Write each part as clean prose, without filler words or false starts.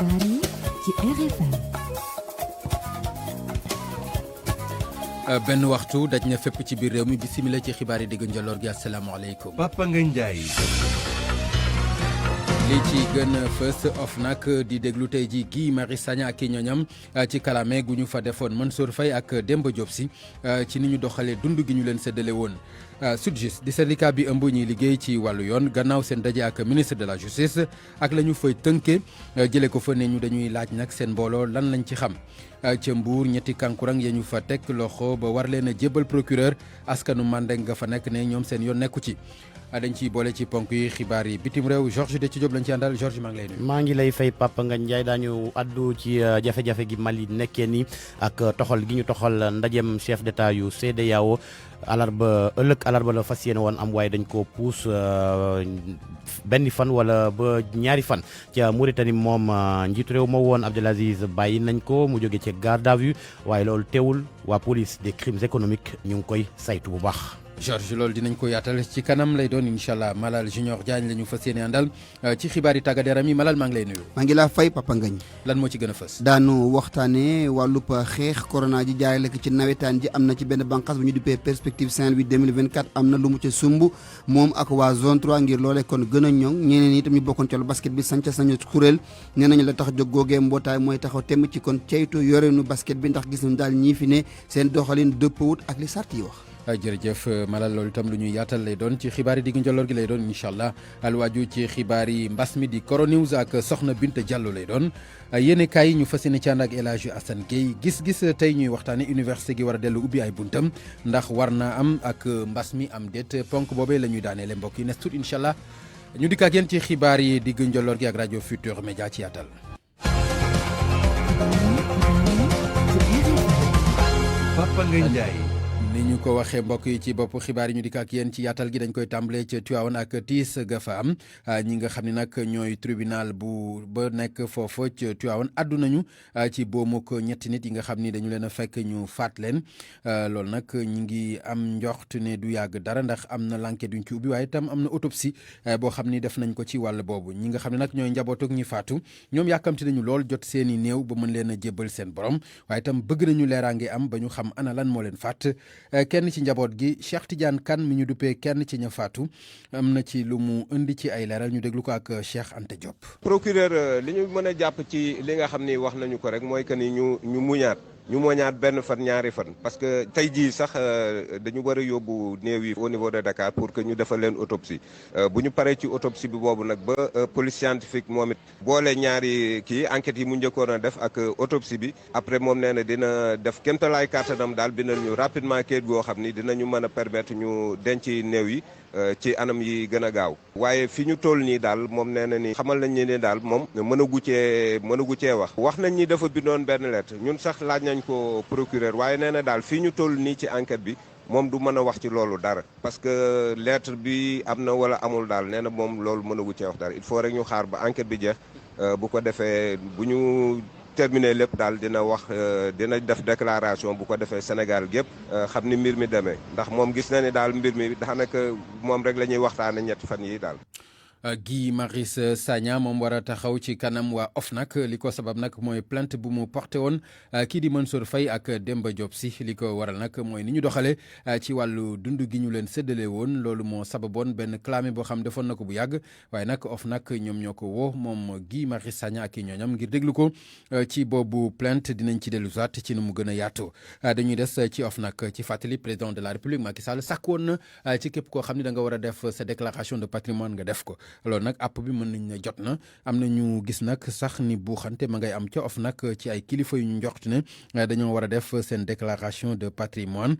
xibaar yi ci RFM. benn waxtu daj na fépp ci biir réew mi bisimila ci xibaar yi diggu njëloor gi asalaamaaleykum. Papa Ngagne Ndiaye. li ci gën a fës OFNAC di déglu tey ji Guy Marius Sagna ak i ñoñam ci kalaame gu ñu fa defoon Mansour Faye ak Demba Diop Sy ci ni ñu doxalee dund gi ñu leen séddale woon. SYTJUST di syndicat bi ëmb ñuy liggéey ci wàllu yoon gannaaw seen daje ak ministre de la justice ak la ñu fay tënke jëlee ko fa ne ñu dañuy laaj nag seen mbooloo lan lañ ci xam. ca Mbour ñetti kankurang ya ñu fa teg loxo ba war leen a jébbal procureur askanu Mandeng nga fa nekk ne ñoom seen yoon nekku ci. dañ ciy boole ci ponk yi xibaar yi bitim réew Georges de ci Diop lañ ci àndal Georges maa ngi lay nuyu. maa ngi lay fay Papa Ngagne Ndiaye daañu addu ci jafe-jafe gi Mali nekkee ni ak toxal gi ñu toxal ndajem chef d'état yu CEDEAO ëllëg alarba la fas yéene woon am waaye dañ ko puus benn fan wala ba ñaari fan ca Mauritanie moom njiitu réew ma woon Abdelaziz bàyyi nañ ko mu jóge ci garde à vue waaye loolu teewul waa police des crimes économiques ñu ngi koy saytu bu baax. Georges loolu dinañ ko yaatal ci kanam lay doon incha allah Malal Junior Diagne la ñu fas yéene àndal ci xibaar yi tàggat yaram yi Malal maa ngi lay nuyu. maa ngi laa fay Papa Ngagne. lan moo ci gën a fës. daanu waxtaanee wàllub xeex corona ji jaarale ko ci nawetaan ji am na ci benn bànqaas bu ñu duppee perspective Saint-Louis 2024 am na lu mu ca sumb moom ak waa zone 3 ngir loolee kon gën a ñoŋ ñeneen itam ñu bokkoon ci wàllu basket bi sanca sañu kuréel nee nañu la tax jóg googee mbootaay mooy taxaw temm ci kon ceytu yoreenu basket bi ndax gis nañu daal ñii fi ne seen doxalin dëppawut ak li sart yi wax. jërëjëf Malal loolu itam lu ñuy yaatal lay doon ci xibaar yi diggu njolloor gi lay doon incha allah alwaaju ci xibaar yi mbas mi di Coronews ak Soxna Binta Diallo lay doon yéene kaay yi ñu fas yéene ci ànd ak El Hadji Assane Gueye gis-gis tey ñuy waxtaane université gi war a dellu ubbi ay buntam ndax war naa am ak mbas mi am déet ponk boobee la ñuy daaneele mbokk yi nes tuut incha allah ñu dikk ak yéen ci xibaar yi diggu njolloor gi ak rajo Futur Média ci yaatal. Papa Ngagne Ndiaye. ni ñu ko waxee mbokk yi ci bopp xibaar yi ñu dikk ak yéen ci yaatal gi dañ koy tàmbalee ca Tivaouane ak tiis ga fa am ñi nga xam ne nag ñooy tribunal bu ba nekk foofa ca Tivaouane addu nañu ci boomuk ñetti nit yi nga xam ni dañu leen a fekk ñu faat leen loolu nag ñi ngi am njort ne du yàgg dara ndax am na l'enquête duñ ci ubbi waaye itam am na autopsie boo xam ni def nañ ko ci wàll boobu ñi nga xam ne nag ñooy njabootuk ñi faatu ñoom yàkkamti nañu lool jot seeni néew ba mën leen a jébbal seen borom waaye itam bëgg nañu leeraange am ba ñu xam ana lan moo leen faat kenn ci njaboot gi Cheikh Tidiane Kane mi ñu duppee kenn ci ña faatu am na ci lu mu indi ci ay leeral ñu déglu ko ak Cheikh Anta Diop. procureur li ñu mën a jàpp ci li nga xam ni wax nañu ko rek mooy que ni ñu muñaat benn fan ñaari fan parce que tey jii sax dañu war a yóbbu néew yi au niveau de Dakar pour que ñu defal leen autopsie bu ñu paree ci autopsie bi boobu nag ba police scientifique moom it boole ñaari kii enquêtes yi mu njëkkoon a def ak autopsie bi après moom nee na dina def kéemtalaay kàttanam daal bindal ñu rapidement kayit goo xam ni dinañu mën a permettre ñu denc néew yi ci anam yi gën a gaaw waaye fi ñu toll nii daal moom nee na ni xamal nañ ne daal moom mënagu cee wax nañ ni dafa bindoon benn lettre ñun sax laaj nañ ko procureur waaye nee na daal fii ñu toll nii ci enquête bi moom du mën a wax ci loolu dara parce que lettre bi am na wala amul daal nee na moom loolu mënagu cee wax dara il faut rek ñu xaar ba enquête bi jeex bu ko defee bu ñu terminé lépp daal dina def déclaration bu ko defee Sénégal gépp xam ni mbir mi demee ndax moom gis na ni daal mbir mi daanaka moom rek la ñuy waxtaane ñetti fan yi daal. Guy Marius Sagna moom war a taxaw ci kanam waa OFNAC li ko sabab nag mooy plainte bu mu porté woon kii di Mansour Faye ak Demba Diop Sy li ko waral nag mooy ni ñu doxalee ci wàllu dund gi ñu leen séddale woon loolu moo sababoon benn clamé boo xam defoon na ko bu yàgg waaye nag OFNAC ñoom ñoo ko woo moom Guy Marius Sagna ak i ñooñam ngir déglu ko ci boobu plainte dinañ ci dellu soit ci nu mu gën a yaatu dañuy des ci OFNAC ci fàttali président de la République Macky Sall sàkk woon na ci képp koo xam ne da nga war a def sa déclaration de patrimoine nga def ko. loolu nag app bi mën nañ ne jot na am na ñu gis nag sax ni buuxante ma ngay am ca OFNAC ci ay kilifa yu ñu njort ne dañoo war a def seen déclaration de patrimoine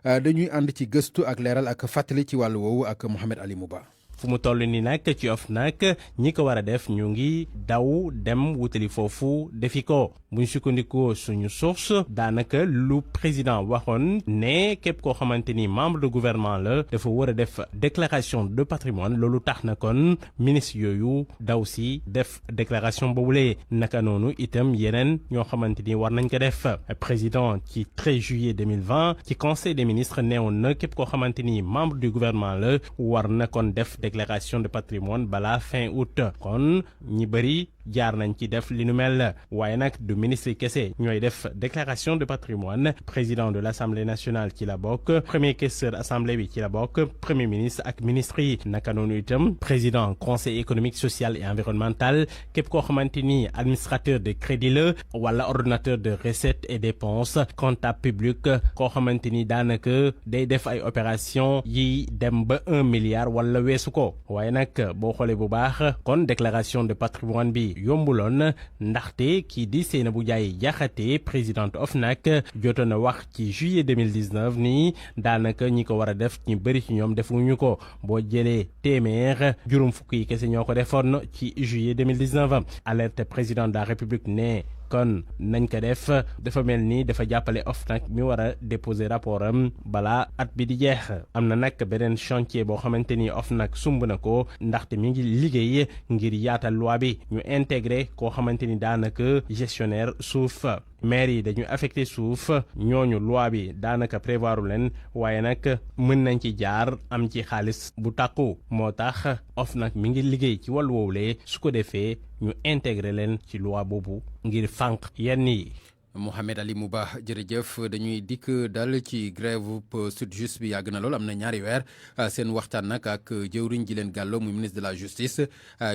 dañuy ànd ci gëstu ak leeral ak fàttali ci wàllu woowu ak Mohamed Ali Mouba. fu mu toll ni nag ci OFNAC ñi ko war a def ñu ngi daw dem wutali foofu defi ko bu ñu sukkandikoo suñu source daanaka lu président waxoon ne képp koo xamante ni membre de gouvernement la dafa war a def déclaration de patrimoine loolu tax na kon ministre yooyu daw si def déclaration boobule naka noonu itam yeneen ñoo xamante ni war nañ ko def président ci 13 juillet 2020 ci conseil des ministres neewoon na képp koo xamante ni membre du gouvernement la war na kon def déclaration de patrimoine balaa fin août kon ñi bëri jaar nañ ci def li nu mel waaye nag du ministre kese ñooy def déclaration de patrimoine président de l'Assemblée nationale ci la bokk premier questeur assemblée bi ci la bokk premier ministre ak ministre yi naka noonu itam président conseil économique social et environnemental képp koo xamante ni administrateur de crédit la wala ordonnateur de recettes et dépenses comptable public koo xamante ni daanaka day def ay opération yi dem ba 1 milliard wala weesu ko waaye nag boo xoolee bu baax kon déclaration de patrimoine bi yombuloon ndaxte kii di Seynabou Ndiaye Diakhaté présidente OFNAC jotoon na wax ci juillet 2019 nii daanaka ñi ko war a def ñu bëri ci ñoom defuñu ko boo jëlee téeméer juróom fukk yi kese ñoo ko defoon ci juillet 2019 alerte président de la république ne kon nañ ko def dafa mel ni dafa jàppale OFNAC mi war a déposer rapport am balaa at bi di jeex am na nag beneen chantier boo xamante ni OFNAC sumb na ko ndaxte mi ngi liggéey ngir yaatal loi bi ñu intégré koo xamante ni daanaka gestionnaire suuf maire yi dañu affecté suuf ñooñu loi bi daanaka prévoiru leen waaye nag mën nañ ci jaar am ci xaalis bu tàkku moo tax OFNAC mi ngi liggéey ci wàllu woowulee su ko defee ñu intégré leen ci loi boobu ngir fànq yenn yi. Mohamed Ali Mouba jërëjëf dañuy dikk dal ci grève Sytjust bi yàgg na lool am na ñaari weer seen waxtaan nag ak jëwriñ ji leen gàlloo muy ministre de la justice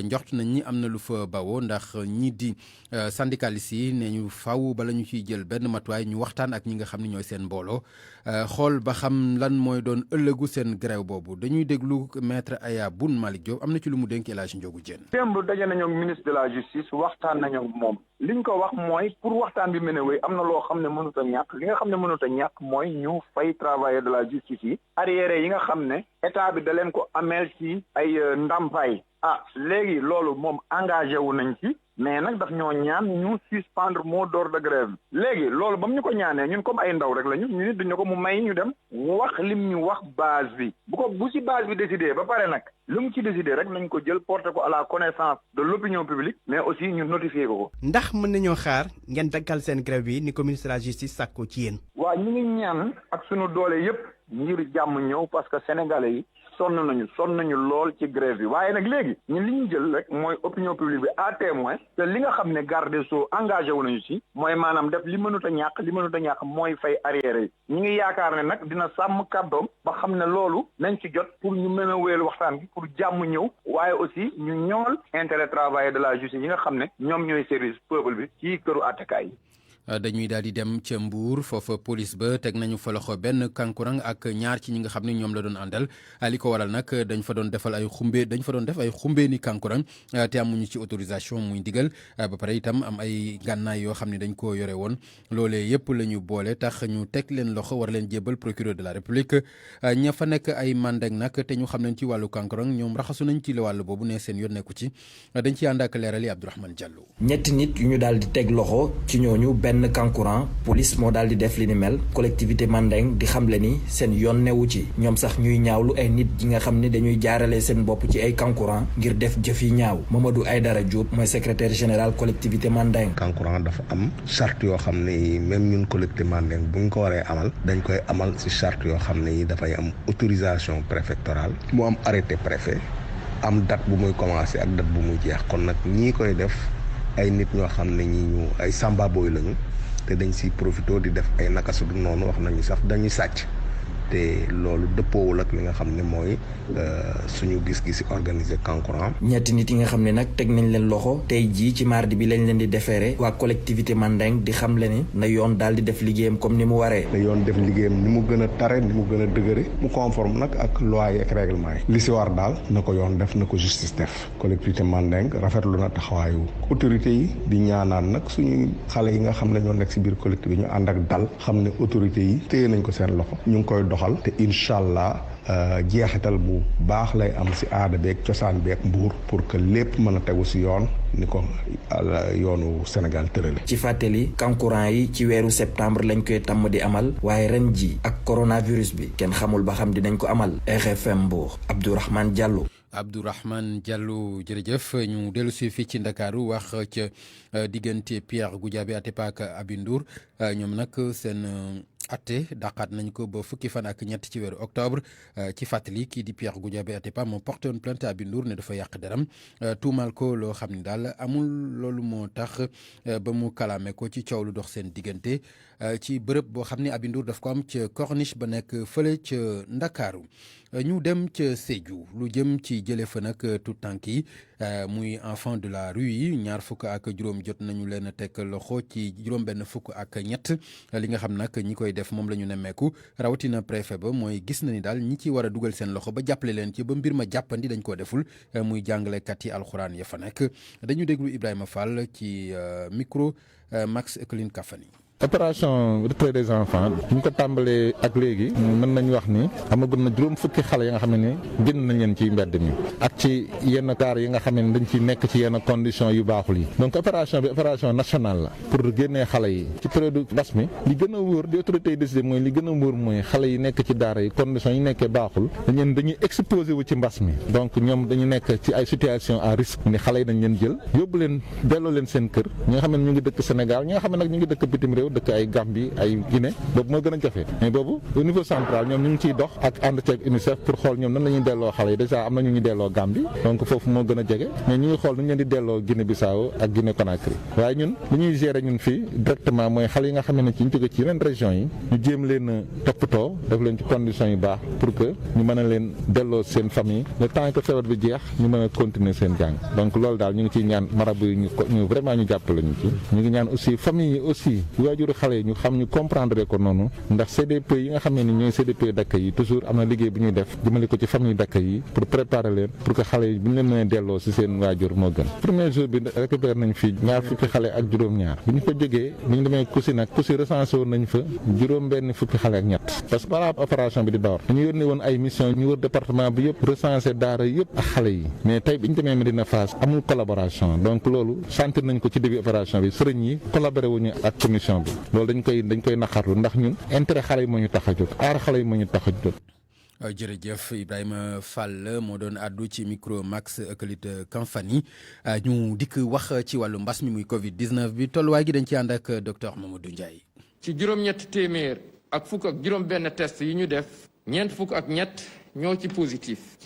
njort nañ ni am na lu fa bawoo ndax ñii di syndicalistes yi ne ñu faw bala ñu ciy jël benn matuwaay ñu waxtaan ak ñi nga xam ne ñooy seen mbooloo xool ba xam lan mooy doon ëllëgu seen grève boobu dañuy déglu maître Aya Boun Malick Diop am na ci lu mu dénk El Hadji Ndiogou Diène. démb daje nañoo ministre de la justice waxtaan nañoo moom liñ ko wax mooy pour waxtaan bi mën a wéy am na loo xam ne mënut a ñàkk li nga xam ne mënut a ñàkk mooy ñu fay travailleur de la justice yi arriéré yi nga xam ne état bi da leen ko ameel ci ay ndàmpaay léegi loolu moom engagé wu nañ ci mais nag daf ñoo ñaan ñu suspendre mot d'ordre de grève léegi loolu ba mu ñu ko ñaanee ñun comme ay ndaw rek la ñu nit duñu ko mu may ñu dem wax lim ñu wax base bi bu ci base bi décidé ba pare nag lu mu ci décidé rek nañ ko jël porter ko à la connaissance de l'opinion publique mais aussi ñu notifier ko. ndax mën nañoo xaar ngeen dakkal seen grève bi ni ko ministre de la justice sàkko ci yéen. waaw ñu ngi ñaan ak sunu doole yépp ngir jàmm ñëw parce que sénégalais yi sonn nañu lool ci grève bi waaye nag léegi ñun li ñu jël rek mooy opinion publique bi à témoin te li nga xam ne garde des Sceaux engagé wu nañu ci mooy maanaam def li mënut a ñàkk mooy fay arriéré yi ñu ngi yaakaar ne nag dina sàmm kàddoom ba xam ne loolu nañ ci jot pour ñu mën a wéyal waxtaan bi pour jàmm ñëw waaye aussi ñu ñoŋal intérêt travailleur de la justice yi nga xam ne ñoom ñooy service peuple bi ci këru àttekaay yi. dañuy daal di dem ca Mbour foofa police ba teg nañu fa loxo benn kankurang ak ñaar ci ñi nga xam ne ñoom la doon àndal li ko waral nag dañ fa doon def ay xumbe ni kankurang te amuñu ci autorisation muy digal ba pare itam am ay gànnaay yoo xam ne dañ koo yore woon loolee yëpp la ñu boole tax ñu teg leen loxo war leen jébbal procureur de la république ña fa nekk ay mandeng nag te ñu xam nañ ci wàllu kankurang ñoom raxasu nañ ci la wàllu boobu ne seen yoon nekku ci dañ ci ànd ak leerali Abdourahmane Diallo. ñetti nit yu ñu daal di teg loxo ci ñooñu benn kankurang police moo daal di def li ni mel collectivité mandeng di xamle ni seen yoon newu ci ñoom sax ñuy ñaawlu ay nit yi nga xam ne dañuy jaarale seen bopp ci ay kankurang ngir def jëf yi ñaaw Mamadou Aydara Diop mooy secrétaire général collectivité mandeng. kankurang dafa am charte yoo xam ne même ñun collectivité mandeng bu ñu ko waree amal dañ koy amal ci charte yoo xam ne dafay am autorisation préfectorale mu am arrêté préfet am date bu muy commencer ak date bu muy jeex kon nag ñii koy def ay nit ñoo xam ne ñu ay samba boy lañu te dañ si profité di def ay nakasu du noonu wax nañu sax dañuy sàcc te loolu dëppoowul ak li nga xam ne mooy suñu gis-gisi organiser kankurang. ñetti nit yi nga xam ne nag teg nañ leen loxo tey jii ci mardi bi lañ leen di defeere waa collectivité mandeng di xam le ni na yoon daal di def liggéeyam comme ni mu waree. na yoon def liggéeyam ni mu gën a tare ni mu gën a dëgëre mu conforme nag ak loi yi ak règlement yi li si war daal na ko yoon def na ko justice def collectivité mandeng rafetlu na taxawaayu autorité yi di ñaanaan nag suñu xale yi nga xam ne ñoo nekk si biir collectivité ñu ànd ak dal xam ne autorité yi téye nañ ko seen loxo ñu ngi koy doxal te incha allah jeexital bu baax lay am si aada beeg cosaan beeg Mbuur pour que lépp mën a tegu si yoon ni ko yoonu Sénégal tërale. ci fàttali kankurang yi ci weeru septembre lañ koy tàmm di amal waaye ren ji ak coronavirus bi kenn xamul ba xam dinañ ko amal. RFM Mbour Abdourahmane Diallo. Abdourahmane Diallo jërëjëf ñu dellu si fii ci Ndakaaru wax ca diggante Pierre Goudiaby Atepa ak Aby Ndour ñoom nag seen atte daqaat nañ ko ba fukki fan ak ñett ci weeru octobre ci fàttali kii di Pierre Goudiaby Atepa moo porté woon plainte Aby Ndour ne dafa yàq deram tuumaal ko loo xam ne daal amul loolu moo tax ba mu kalaame ko ci coow lu dox seen diggante ci bërëb boo xam ne Aby Ndour daf ko am ca corniche ba nekk fële ca Ndakaaru ñu dem ca Sédhiou lu jëm ci jële fa nag tout tànk yi muy enfant de la rue yi ñaar fukk ak juróom jot nañu leen a teg loxo ci juróom benn fukk ak ñett li nga xam nag ñi koy def moom la ñu nemmeeku rawatina préfet ba mooy gis na ni daal ñi ci war a dugal seen loxo ba jàppale leen ci ba mbir ma jàppandi dañ koo deful muy jàngalekat yi alxuraan ya fa nekk dañu déglu Ibrahima Fall ci micro Max Ekeline Kafani. opération retrait des enfants bu ñu ko tàmbalee ak léegi mën nañu wax ni amagul na juróom fukki xale yi nga xam ne génn nañ leen ci mbedd mi ak ci yenn kaar yi nga xam ne dañ ci nekk ci yenn conditions yu baaxul yi donc opération bi opération nationale la pour génnee xale yi ci période mbas mi li gën a wóor di autorités yi décidé mooy li gën a wóor mooy xale yi nekk ci daara yi conditions yi nekkee baaxul dañuy exposé wu ci mbas mi donc ñoom dañu nekk ci ay situation à risque ni xale yi dañ leen jël yóbbu leen delloo leen seen kër ñi nga xam ne ñu ngi dëkk Sénégal ñi nga xam ne nag ñu ngi dëkk bitim réew dëkk ay Gambie ay Guinée boobu moo gën a jafe mais boobu au niveau central ñoom ñu ngi ciy dox ak ànd ceeg UNICEF pour xool ñoom nan la ñuy delloo xale yi déjà am na ñu ñu delloo Gambie donc foofu moo gën a jege mais ñu ngi xool nu ñu leen di delloo Guinée Bissau ak Guinée Conakry waaye ñun li ñuy gérer ñun fii directement mooy xale yi nga xam ne ci ñu jóge ci yeneen région yi ñu jéem leen a toppatoo def leen ci conditions yu baax pour que ñu mën a leen delloo seen famille le temps que feebar bi jeex ñu mën a continuer seen jàng donc loolu daal ñu ngi ciy ñaan marabu yi ñu vraiment ñu jàppale ñu ci ñu ngi ñaan aussi famille yi aussi waajuru xale yi ñu xam ñu comprendre ko noonu ndax CDP yi nga xam ne ni ñooy CDP d'accueil yi toujours am na liggéey bu ñuy def jëmale ko ci famille d'accueil yi pour préparer leen pour que xale yi bu ñu leen mënee delloo si seen waajur moo gën premier jour bi récupéré nañ fi ñaar fukki xale ak juróom-ñaar bu ñu ko jógee bu ñu demee Koussi nag Koussi recensé woon nañ fa juróom benn fukki xale ak ñett parce que balaa opération bi di door dañu yónnee woon ay mission ñu wër département bi yëpp recensé daara yëpp ak xale yi mais tey bi ñu demee Médina Fass amul collaboration donc loolu sentir nañ ko ci début opération bi sëriñ yi collaboré wuñu ak commission bi loolu dañ koy naqarlu ndax ñun intérêt xale yi moo ñu tax a jóg aar xale yi moo ñu tax a jóg. jërëjëf Ibrahima Fall moo doon àddu ci micro Max Ekeline Kafani ñu dikk wax ci wàllu mbas mi muy Covid 19 bi tolluwaay gi dañ ci ànd ak docteur Mamadou Ndiaye. ci juróom-ñett téeméer ak fukk ak juróom-benn test yi ñu def ñeent fukk ak ñett ñoo ci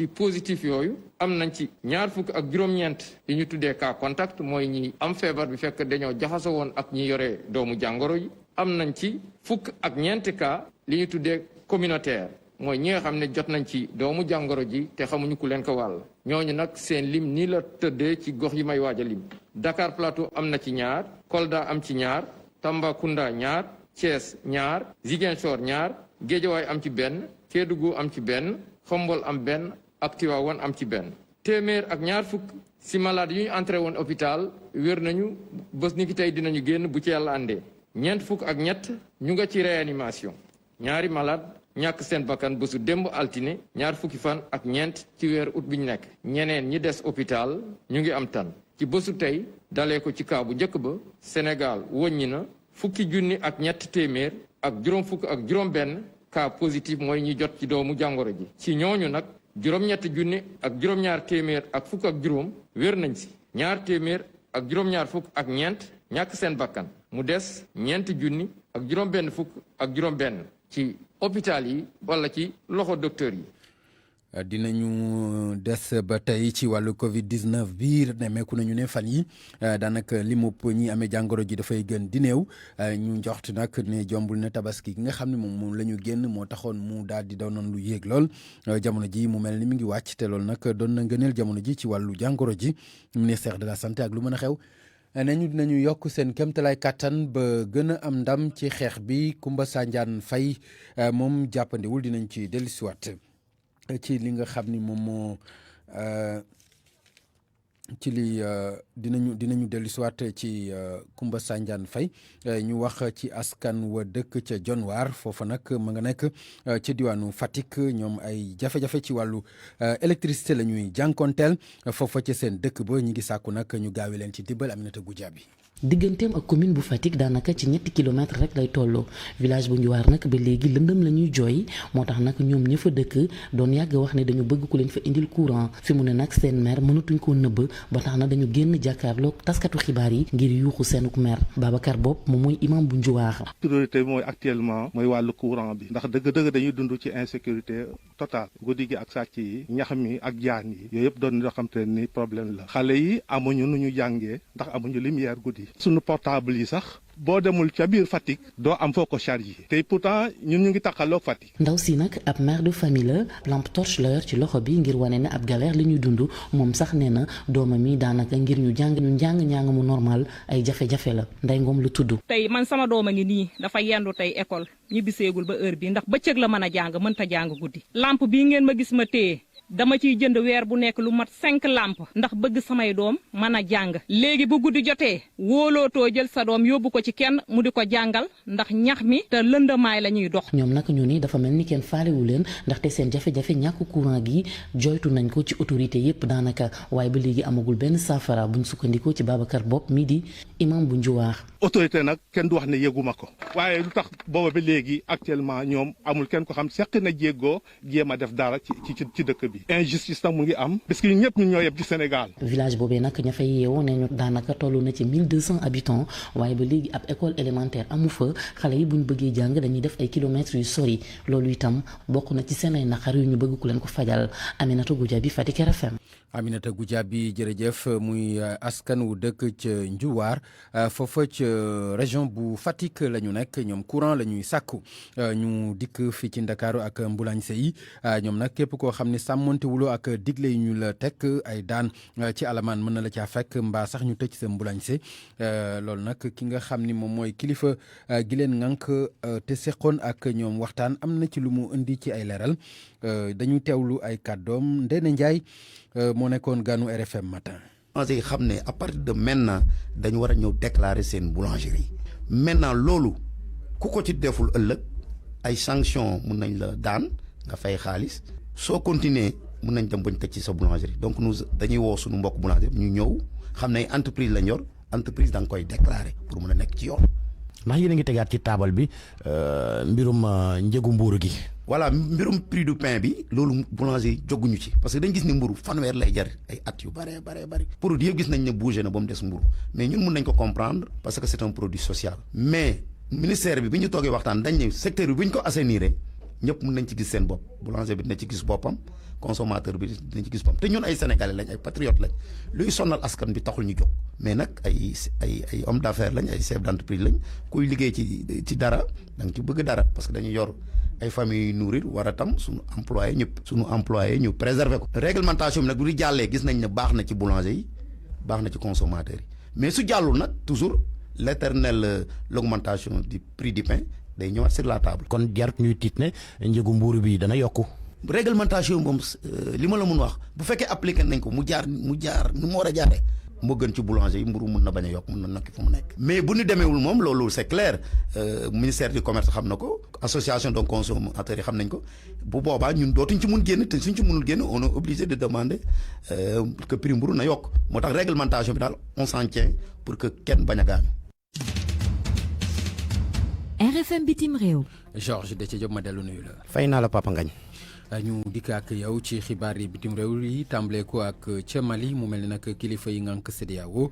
positif yooyu am nañ ci ñaar fukk ak juróom-ñeent yi ñu tuddee cas contact mooy ñi am feebar bi fekk dañoo jaxasoo woon ak ñi yore doomu jàngoro yi am nañ ci fukk ak ñeenti cas li ñu tuddee communautaire mooy ñi nga xam ne jot nañ ci doomu jàngoro ji te xamuñu ku leen ko wàll ñooñu nag seen lim nii la tëddee ci gox yi may waaj a lim Dakar Plateau am na ci ñaar Kolda am ci ñaar Tambacounda ñaar Thiès ñaar Ziguinchor ñaar Guédiawaye am ci benn Kédougou am ci benn Xombol am benn ak Tivaouane am ci benn téeméer ak ñaar fukk si malade yu ñu entré woon hôpital wér nañu bés ni ki tey dinañu génn bu ci yàlla àndee ñeent fukk ak ñett ñu nga ci réanimation ñaari malade ñàkk seen bakkan bésu démb altine ñaar fukki fan ak ñeent ci weeru ut bi ñu nekk ñeneen ñi des hôpital ñu ngi am tan ci bésu tey dalee ko ci kaa bu njëkk ba Sénégal wëññi na fukki junni ak ñett téeméer ak juróom fukk ak juróom benn cas positif mooy ñi jot ci doomu jàngoro ji ci ñooñu nag juróom-ñetti junni ak juróom-ñaar téeméer ak fukk ak juróom wér nañ si ñaar téeméer ak juróom-ñaar fukk ak ñeent ñàkk seen bakkan mu des ñeenti junni ak juróom benn fukk ak juróom benn ci hôpital yi wala ci loxo docteur yi. dinañu des ba tey ci wàllu Covid 19 bi nemmeeku nañu ne fan yi daanaka limu ñi amee jàngoro ji dafay gën di néew ñu njoxt nag ne jombul na tabaski gi nga xam ne moom la ñu génn moo taxoon mu daal di doonoon lu yéeg lool jamono ji mu mel ni mi ngi wàcc te loolu nag doon na ngëneel jamono ji ci wàllu jàngoro ji ministère de la santé ak lu mën a xew. nañu dinañu yokk seen kéemtalaay kàttan ba gën a am ndam ci xeex bi Kumba Sanjaan Fay moom jàppandiwul dinañ ci dellusiwaat ci li nga xam ni moom moo ci li dinañu dellusiwaat ci Kumba Sanjaan Fay ñu wax ci askan wa dëkk ca Dionewar foofa nag ma nga nekk ca diwaanu Fatick ñoom ay jafe-jafe ci wàllu électricité la ñuy jànkonteel foofa ca seen dëkk ba ñu ngi sàkku nag ñu gaawi leen ci dibbal Aminata Goudiaby digganteem ak commune bu Fatick daanaka ci 7 kilomètres rek lay tolloo village bu Njuwaar nag ba léegi lëndëm la ñuy jooy moo tax nag ñoom ña fa dëkk doon yàgg wax ne dañu bëgg ku leen fa indil courant fi mu ne nag seen maire mënatuñ koo nëbb ba tax na dañu génn jàkkaarloog taskatu xibaar yi ngir yuuxu seenuk maire Babacar Bopp moom mooy imam bu Njuwaar. priorité bi mooy actuellement mooy wàllu courant bi ndax dëgg-dëgg dañuy dund ci insécurité totale guddi gi ak sàcc yi ñax mi ak jaan yi yooyu yëpp doon yoo xam te ni problème la xale yi amuñu nu ñu jàngee ndax amuñu lumière guddi suñu portable yi sax boo demul ca biir Fatick doo am foo ko chargé te pourtant ñun ñu ngi taxaloog Fatick. ndaw si nag ab mère de famille la lampe torche la yor ci loxo bi ngir wane ne ab galère li ñuy dund moom sax nee na doomam yi daanaka ngir ñu njàng mu normal ay jafe-jafe la Ndey Ngom lu tudd. tey man sama doom a ngi nii dafa yendu tey école ñibbiseegul ba heure bi ndax bëccëg la mën a jàng mënta jàng guddi lampe bii ngeen ma gis ma téye dama ciy jënd weer bu nekk lu mat 5 lampe ndax bëgg samay doom mën a jàng léegi bu guddi jotee wóolootoo jël sa doom yóbbu ko ci kenn mu di ko jàngal ndax ñax mi te lëndamaay la ñuy dox. ñoom nag ñu ni dafa mel ni kenn faalewu leen ndaxte seen jafe-jafe ñàkk courant gi joytu nañ ko ci autorité yépp daanaka waaye ba léegi amagul benn saafara buñ sukkandikoo ci Babacar Bopp mi di imam bu Njuwaar. autorité nag kenn du wax ne yëguma ko waaye lu tax booba ba léegi actuellement ñoom amul kenn ko xam seq na jéegoo jéem a def dara ci dëkk bi. injustice nag mu ngi am parce que ñun ñëpp ñun ñoo yem ci Sénégal. village boobee nag ña fay yeewoo nee ñu daanaka toll na ci 1200 habitants waaye ba léegi ab école élémentaire amu fa xale yi buñ bëggee jàng dañuy def ay kilomètres yu sori loolu itam bokk na ci seen ay naqar yu ñu bëgg ku leen ko fajal Aminata Goudiaby Fatick RFM. Aminata Goudiaby jërëjëf muy askan wu dëkk ca Njuwaar foofa ca région bu Fatick la ñu nekk ñoom courant la ñuy sàkku ñu dikk fii ci Ndakaaru ak ambulance yi ñoom nag képp koo xam ne sàmmonte wuloo ak digle yi ñu la teg ay daan ci alamaan mën na la caa fekk mbaa sax ñu tëj sa ambulance loolu nag ki nga xam ni moom mooy kilifa gi leen ŋànk te seqoon ak ñoom waxtaan am na ci lu mu indi ci ay leeral dañu teewlu ay kàddoom Ndéné Ndiaye moo nekkoon ganu RFM matin. yi xam ne à partir de maintenant dañu war a ñëw déclarer seen boulangerie maintenant loolu ku ko ci deful ëllëg ay sanctions mun nañ la daan nga fay xaalis soo continuer mun nañ dem bañ tëj ci sa boulangerie donc nous dañuy woo suñu mbokk boulangerie ñu ñëw xam ne entreprise lañ yor entreprise da nga koy déclarer pour mun a nekk ci yoon. ndax yéen a ngi tegaat ci taabal bi mbirum njëgu mbuuru gi. voilà mbirum prix du pain bi loolu boulanger yi jóguñu ci parce que dañ gis ne mburu fanweer lay jar ay at yu bare produit yëpp gis nañ ne bougé na ba mu des mburu mais ñun mun nañ ko comprendre parce que c'est un produit social mais ministère bi ñu toogee waxtaan dañ ne secteur bi bu ñu ko assainir ñëpp mun nañ ci gis seen bopp boulanger bi dina ci gis boppam consommateur bi dina ci gis boppam te ñun ay sénégalais lañ ay patriotes lañ luy sonal askan bi taxul ñu jóg mais nag ay homme d'affaires lañ ay chef d'entreprise lañ kuy liggéey ci dara da nga ci bëgg dara parce que dañuy yor ay famille nourrir war a tam suñu employé ñu préserver ko. réglementation bi nag bu di jàllee gis nañ ne baax na ci boulanger yi baax na ci consommateurs yi mais su jàllul nag toujours l'éternelle l'augmentation du prix du pain day ñëwaat sur la table. kon jarut ñuy tiit ne njëgu mbuuru bi dana yokku. réglementation moom li ma la mun wax bu fekkee appliqué nañ ko mu jaar nu mu war a jaaree moo gën ci boulanger yi mburu mun na bañ a yokk mun na nokki fu mu nekk. mais bu ñu demeewul moom loolu c'est clair ministère du commerce xam na ko association de consommateurs yi xam nañ ko bu boobaa ñun dootuñ ci mun génn te suñ ci munul génn on est obligé de demander que prix mburu na yokk moo tax réglementation bi daal on s'en tient pour que kenn bañ a gaañu. RFM bitim réew. Georges Déthié Diop ma dellu nuyu la. fay naa la Papa Ngagne. ñu dikk ak yow ci xibaar yi bitim réew yi tàmbale ko ak ca Mali mu mel ni nag kilifa yi ngànk CEDEAO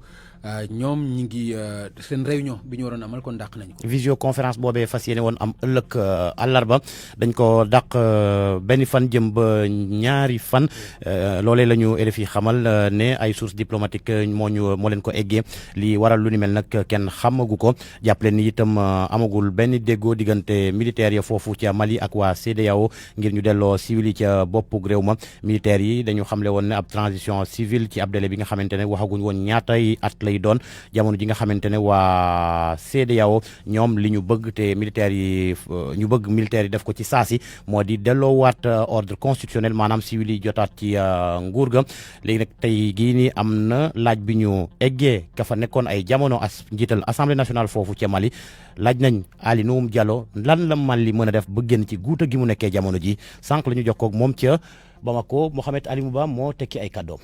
ñoom ñi ngi seen réunion bi ñu waroon amal kon dàq nañ ko. visioconférence boobee fas yéene woon am ëllëg àllarba dañ ko dàq benn fan jëm ba ñaari fan loolee la ñu RFI xamal ne ay sources diplomatiques moo leen ko eggee li waral lu ni mel nag kenn xamagu ko jàppale ni itam amagul benn déggoo diggante militaires ya foofu ca Mali ak waa CEDEAO ngir ñu delloo civil yi ca boppu réew ma militaires yi dañu xamle woon ne ab transition civile ci ab délai bi nga xamante ne waxaguñ woon ñaatay at lay doon jamono ji nga xamante ne waa CEDEAO ñoom li ñu bëgg te militaires yi def ko ci saasi moo di delloowaat ordre constitutionnel maanaam civil yi jotaat ci nguur ga léegi nag tey gii nii am na laaj bi ñu eggee ka fa nekkoon ay jamono njiital assemblée nationale foofu ca Mali laaj nañ Ali Noum Diallo lan la Mali mën a def ba génn ci guuta gi mu nekkee jamono ji sànq la ñu jokkoo ak moom ca Bamako Mohamed Ali Mouba moo tekki ay kàddoom.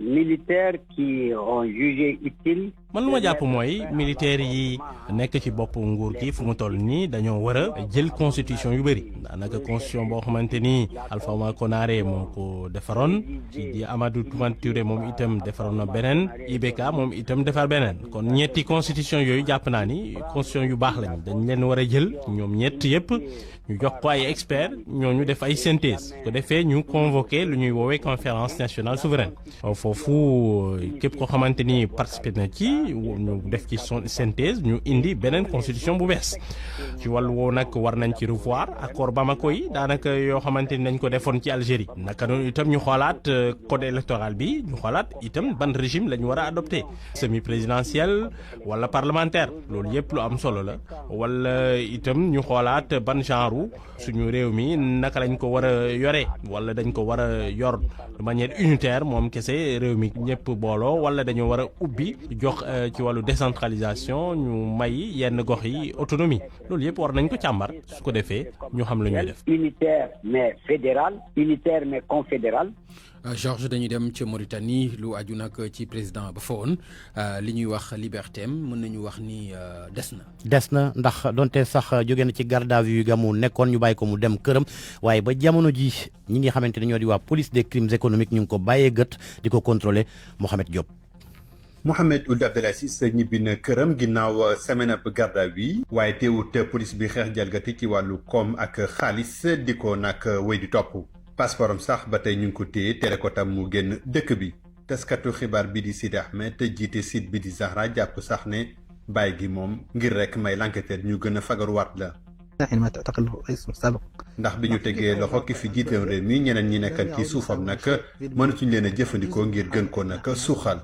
militaires qui ont jugé utile. man lu ma jàpp mooy militaires yi nekk ci bopp nguur gi fu mu toll nii dañoo war a jël constitution yu bëri daanaka constitution boo xamante ni Alpha Oumar Konaré moo ko defaroon ci di Amadou Toumani moom itam defaroon na beneen IBK moom itam defar beneen kon ñetti constitution yooyu jàpp naa ni constitution yu baax lañ dañ leen war a jël ñoom ñett yëpp ñu jox ko ay experts ñooñu def ay synthèse ko defee ñu convoqué lu ñuy woowee conférence nationale souveraine foofu képp koo xamante ni participé na ci ñu def ci synthèse ñu indi beneen constitution bu bees ci wàllu woowu nag war nañ ci revoir accord Bamako yi daanaka yoo xamante ni nañ ko defoon ci Algérie naka noonu itam ñu xoolaat code électoral bi ñu xoolaat itam ban régime la ñu war a adopté semi présidentiel wala parlementaire loolu yëpp lu am solo la wala itam ñu xoolaat ban genre suñu réew mi naka lañ ko war a yore wala dañ ko war a yor de manière unitaire moom kese réew mi ñëpp booloo wala dañoo war a ubbi jox ci wàllu décentralisation ñu may yenn gox yi autonomie loolu yëpp war nañ ko càmbar su ko defee ñu xam la ñuy def. Unitaire mais fédéral, unitaire mais confédéral. Georges dañuy dem ca Mauritanie lu aju nag ci président ba fa woon li ñuy wax liberté am mën nañu wax ni des na ndax donte sax jóge na ci garde à vue ga mu nekkoon ñu bàyyi ko mu dem këram waaye ba jamono ji ñi nga xamante ne ñoo di waa police des crimes économiques ñu ngi ko bàyyee gët di ko contrôler Mohamed Diop. Mohamed Ould Abdelaziz ñibbi na këram ginnaaw semaine ab garde à vue waaye teewut police bi xeex jalgati ci wàllu koom ak xaalis di ko nag wéy di topp. passeportam sax ba tey ñu ngi ko téye tere ko tam mu génn dëkk bi taskatu xibaar bi di Sidi Ahmed te jiite site bi di Zahra jàpp sax ne bàyyi gi moom ngir rek may l'enquêteur ñu gën a fagaruwaat la. ndax bi ñu tegee loxo ki fi jiite réew mi ñeneen ñi nekkan ci suufam nag mënatuñ leen a jëfandikoo ngir gën ko nag suuxal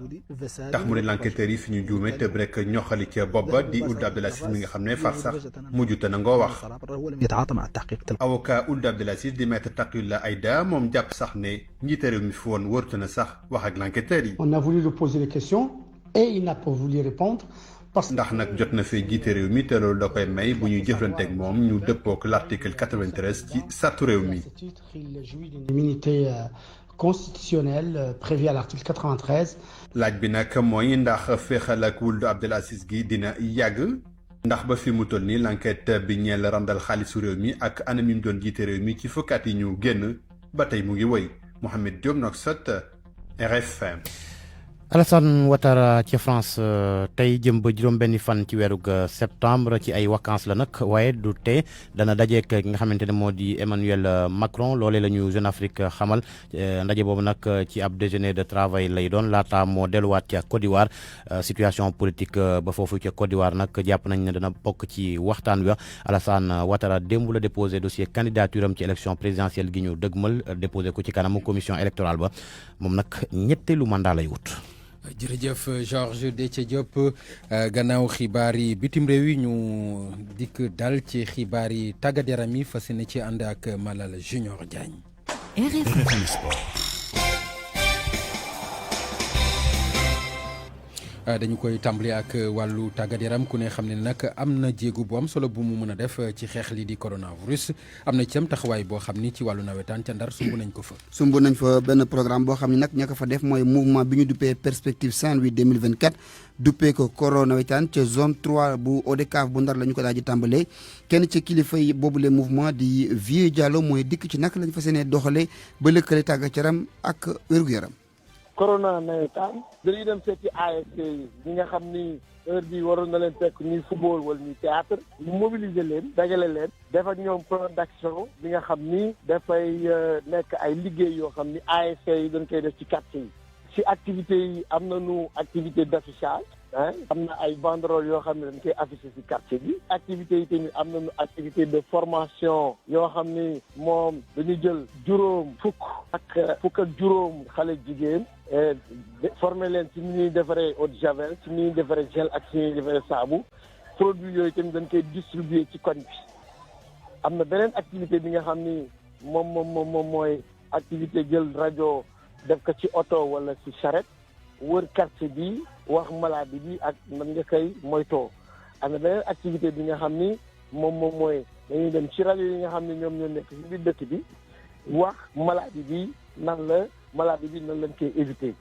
tax mu ne l'enquêteur yi fi ñu juume tëb rek ñoxali ca bopp ba di Ould Abdelaziz mi nga xam ne far sax mujjuta na ngoo wax. avocat Ould Abdelaziz di maître Taqiyoulah Aïda moom jàpp sax ne njiite réew mi fi woon wërtu na sax wax ak l'enquêteur yi. On a voulu lui poser des questions et il n'a pas voulu répondre. ndax nag jot na fee jiite réew mi te loolu da koy may bu ñuy jëflanteeg moom ñu dëppook l'article 93 ci sartu réew mi. Il jouit d'une immunité constitutionnelle prévue à l'article 93. laaj bi nag mooy ndax féexal ak Ould Abdelaziz gi dina yàgg ndax ba fi mu toll nii l'enquête bi ñeel randal xaalisu réew mi ak anam yi mu doon jiite réew mi ci fukkaat yi ñu génn ba tey mu ngi woy Mohamed Diop Nouakchott RFM. Alassane Ouattara ci France tey jëm ba juróom-benni fan ci weerug septembre ci ay vacances la nag waaye du tee dana dajeek ki nga xamante ne moo di Emmanuel Macron loolee la ñu Jeune Afrique xamal ndaje boobu nag ci ab déjeuner de travail lay doon laata moo delluwaat ca Côte d'Ivoire situation politique ba foofu ca Côte d'Ivoire nag jàpp nañ ne dana bokk ci waxtaan wi Alassane Ouattara démb la déposé dossier candidature am ci élection présidentielle gi ñu dëgmal déposé ko ci kanamu commission électorale ba moom nag ñetteelu mandat lay wut. jërëjëf Georges Déthié Diop gannaaw xibaar yi bitim réew yi ñu dikk dal ci xibaar yi tàggat yaram yi fas yéene ci ànd ak Malal Junior Diagne. RFM Sport. dañu koy tàmbali ak wàllu tàggat yaram ku ne xam ne nag am na jéego bu am solo bu mu mën a def ci xeex li di coronavirus am na itam taxawaay boo xam ni ci wàllu nawetaan ca Ndar sumb nañ ko fa. sumb nañ fa benn programme boo xam ne nag ña ko fa def mooy mouvement bi ñu duppee perspective Saint-Louis 2024 duppee ko koro nawetaan ca zone 3 bu ODCAV bu Ndar la ñu ko daal di tàmbalee kenn ci kilifa yi boobule mouvement di Vieux Diallo mooy dikk ci naka lañ fa seenee doxalee ba lëkkale tàggat yaram ak wér-gu-yaram. corona nawetaan dañuy dem seeti ASC yi ñi nga xam ni heure bi waroon na leen fekk ñuy football wala ñuy théâtre ñu mobiliser leen dajale leen def ak ñoom plan d'action bi nga xam ni dafay nekk ay liggéey yoo xam ni ASC yi dañ koy def ci quartier yi ci activités yi am nañu activité d'affichage am na ay banderole yoo xam ne dañ koy affiché ci quartier bi activités yi tamit am nañu activité de formation yoo xam ni moom dañu jël fukk ak juróom xale jigéen former leen ci ni ñuy defaree eau de javel ci ni ñuy defaree gel ak ci ni ñuy defaree saabu produit yooyu tamit dañ koy distribuer ci koñ bi am na beneen activité bi nga xam ni moom mooy activité jël rajo def ko ci oto wala ci charrette wër quartier bi wax maladie bi ak man nga koy moytoo am na beneen activité bi nga xam ni moom mooy dañuy dem ci rajo yi nga xam ni ñoom ñoo nekk ci biir dëkk bi wax maladie bi nan lañ koy éviter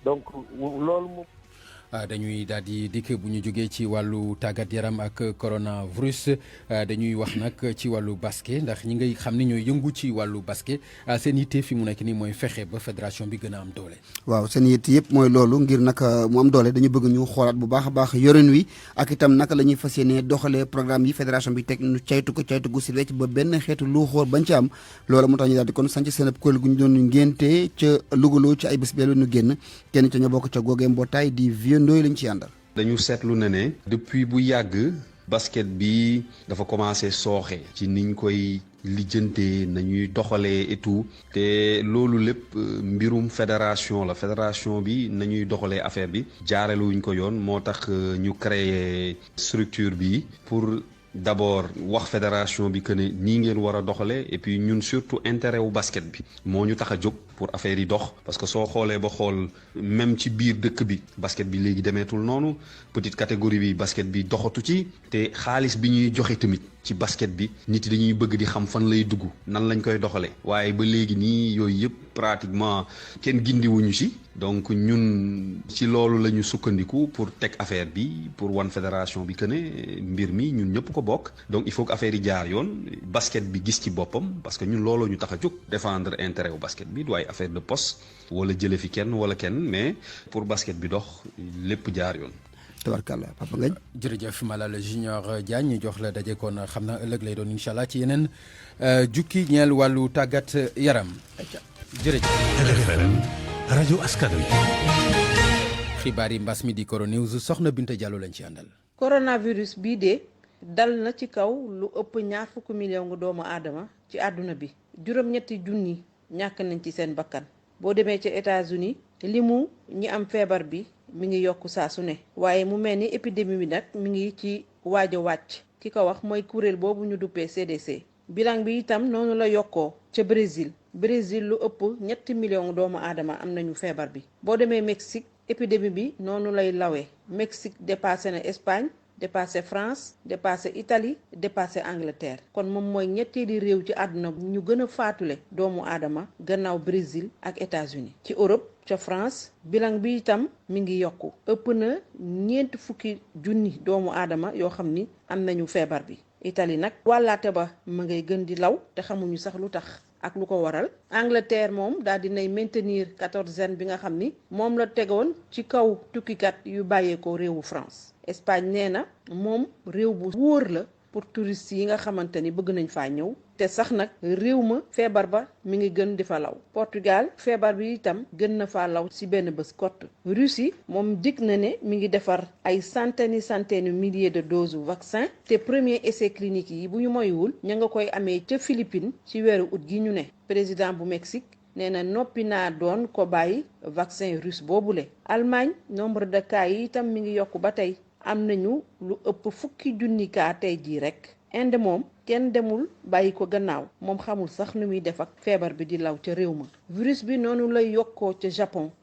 donc loolu moom. dañuy daal di dikk bu ñu jógee ci wàllu tàggat yaram ak coronavirus dañuy wax nag ci wàllu basket ndax ñi ngay xam ni ñooy yëngu ci wàllu basket seen yitte fi mu nekk nii mooy fexe ba fédération bi gën a am doole. waaw seen yitte yëpp mooy loolu ngir nag mu am doole dañu bëgg ñu xoolaat bu baax a baax yorin wi ak itam naka la ñuy fas yéenee doxalee programme yi fédération bi teg ñu caytu gu si wecc ba benn xeetu lu xool bañ ci am loolu moo tax ñu daal di kon sanc seen ab kuréel gu ñu doon ngénte ca Louga ci ay bés bi ñu génn kenn ca ñoo bokk ca googee mbootaay di ndooy lañ ci àndal. dañu seetlu ne depuis bu yàgg basket bi dafa commencé sooxe ci niñ koy lijjantee nañuy doxalee et tout te loolu lépp mbirum fédération bi nañuy doxalee affaire bi jaareluwuñ ko yoon moo tax ñu créer structure bi pour d'abord wax fédération bi que ne nii ngeen war a doxalee et puis ñun surtout intérêt wu basket bi moo ñu tax a jóg pour affaire yi dox parce que soo xoolee ba xool même ci biir dëkk bi basket bi léegi demeetul noonu petite catégorie bi basket bi doxatu ci te xaalis bi ñuy joxe tamit ci basket bi nit yi dañuy bëgg di xam fan lay dugg nan lañ koy doxalee waaye ba léegi nii yooyu yëpp pratiquement kenn gindiwuñu ci donc ñun ci loolu la ñu sukkandiku pour teg affaire bi pour wan fédération bi que ne mbir mi ñun ñëpp ko bokk donc il faut que affaire yi jaar yoon basket bi gis ci boppam parce que ñun looloo ñu tax a jóg défendre intérêt wu basket bi du ay affaire de poste wala jële fi kenn wala kenn mais pour basket bi dox lépp jaar yoon. tabarkalla Papa Ngagne. jërëjëf Malal Junior Diagne ñu jox la daje kon xam naa ëllëg lay doon incha allah ci yeneen jukki ñeel wàllu tàggat yaram. jërëjëf. RFM rajo askan wi. xibaar yi mbas mi di Coronews soxna Binta Diallo lañ ci àndal. coronavirus bii de dal na ci kaw lu ëpp 20 millions ngu doomu aadama ci àdduna bi juróom-ñetti junni ñàkk nañ ci seen bakkan boo demee ci États-Unis limu ñi am feebar bi mi ngi yokk saa su ne waaye mu mel ni épidémie bi nag mi ngi ci waaj a wàcc ki ko wax mooy kuréel boobu ñu duppee CDC. bilan bi itam noonu la yokkoo ca Brésil lu ëpp 3 millions doomu aadama am nañu feebar bi boo demee Mexique épidémie bi noonu lay lawee Mexique dépassé na Espagne dépassé France dépassé Italie dépassé Angleterre kon moom mooy ñetteeli réew ci àdduna ñu gën a faatule doomu aadama gannaaw Brésil ak États-Unis ci Europe ca France bilan bi itam mi ngi yokku ëpp na 40,000 doomu aadama yoo xam ni am nañu feebar bi Italie nag wàllaate ba ma ngay gën di law te xamuñu sax lu tax ak lu ko waral Angleterre moom daal dinay maintenir 14e bi nga xam ni moom la tegoon ci kaw tukkikat yu bàyyeekoo réewu France Espagne nee na moom réew bu wóor la pour touristes yi nga xamante ni bëgg nañ faa ñëw te sax nag réew ma feebar ba mi ngi gën di fa law Portugal feebar bi itam gën na faa law ci benn bés kott Russie moom dig na ne mi ngi defar ay centaines milliers de doses vaccin te premier essai clinique yi bu ñu moywul ña nga koy amee ca Philippines ci weeru août gi ñu ne président bu Mexique nee na noppi naa doon ko bàyyi vaccin russe boobule Allemagne nombre de cas yi itam mi ngi yokku ba tey am nañu lu ëpp 10,000 cas tey jii rek Inde moom kenn demul bàyyi ko gannaaw moom xamul sax nu muy def ak feebar bi di law ca réew ma virus bi noonu lay yokkoo ca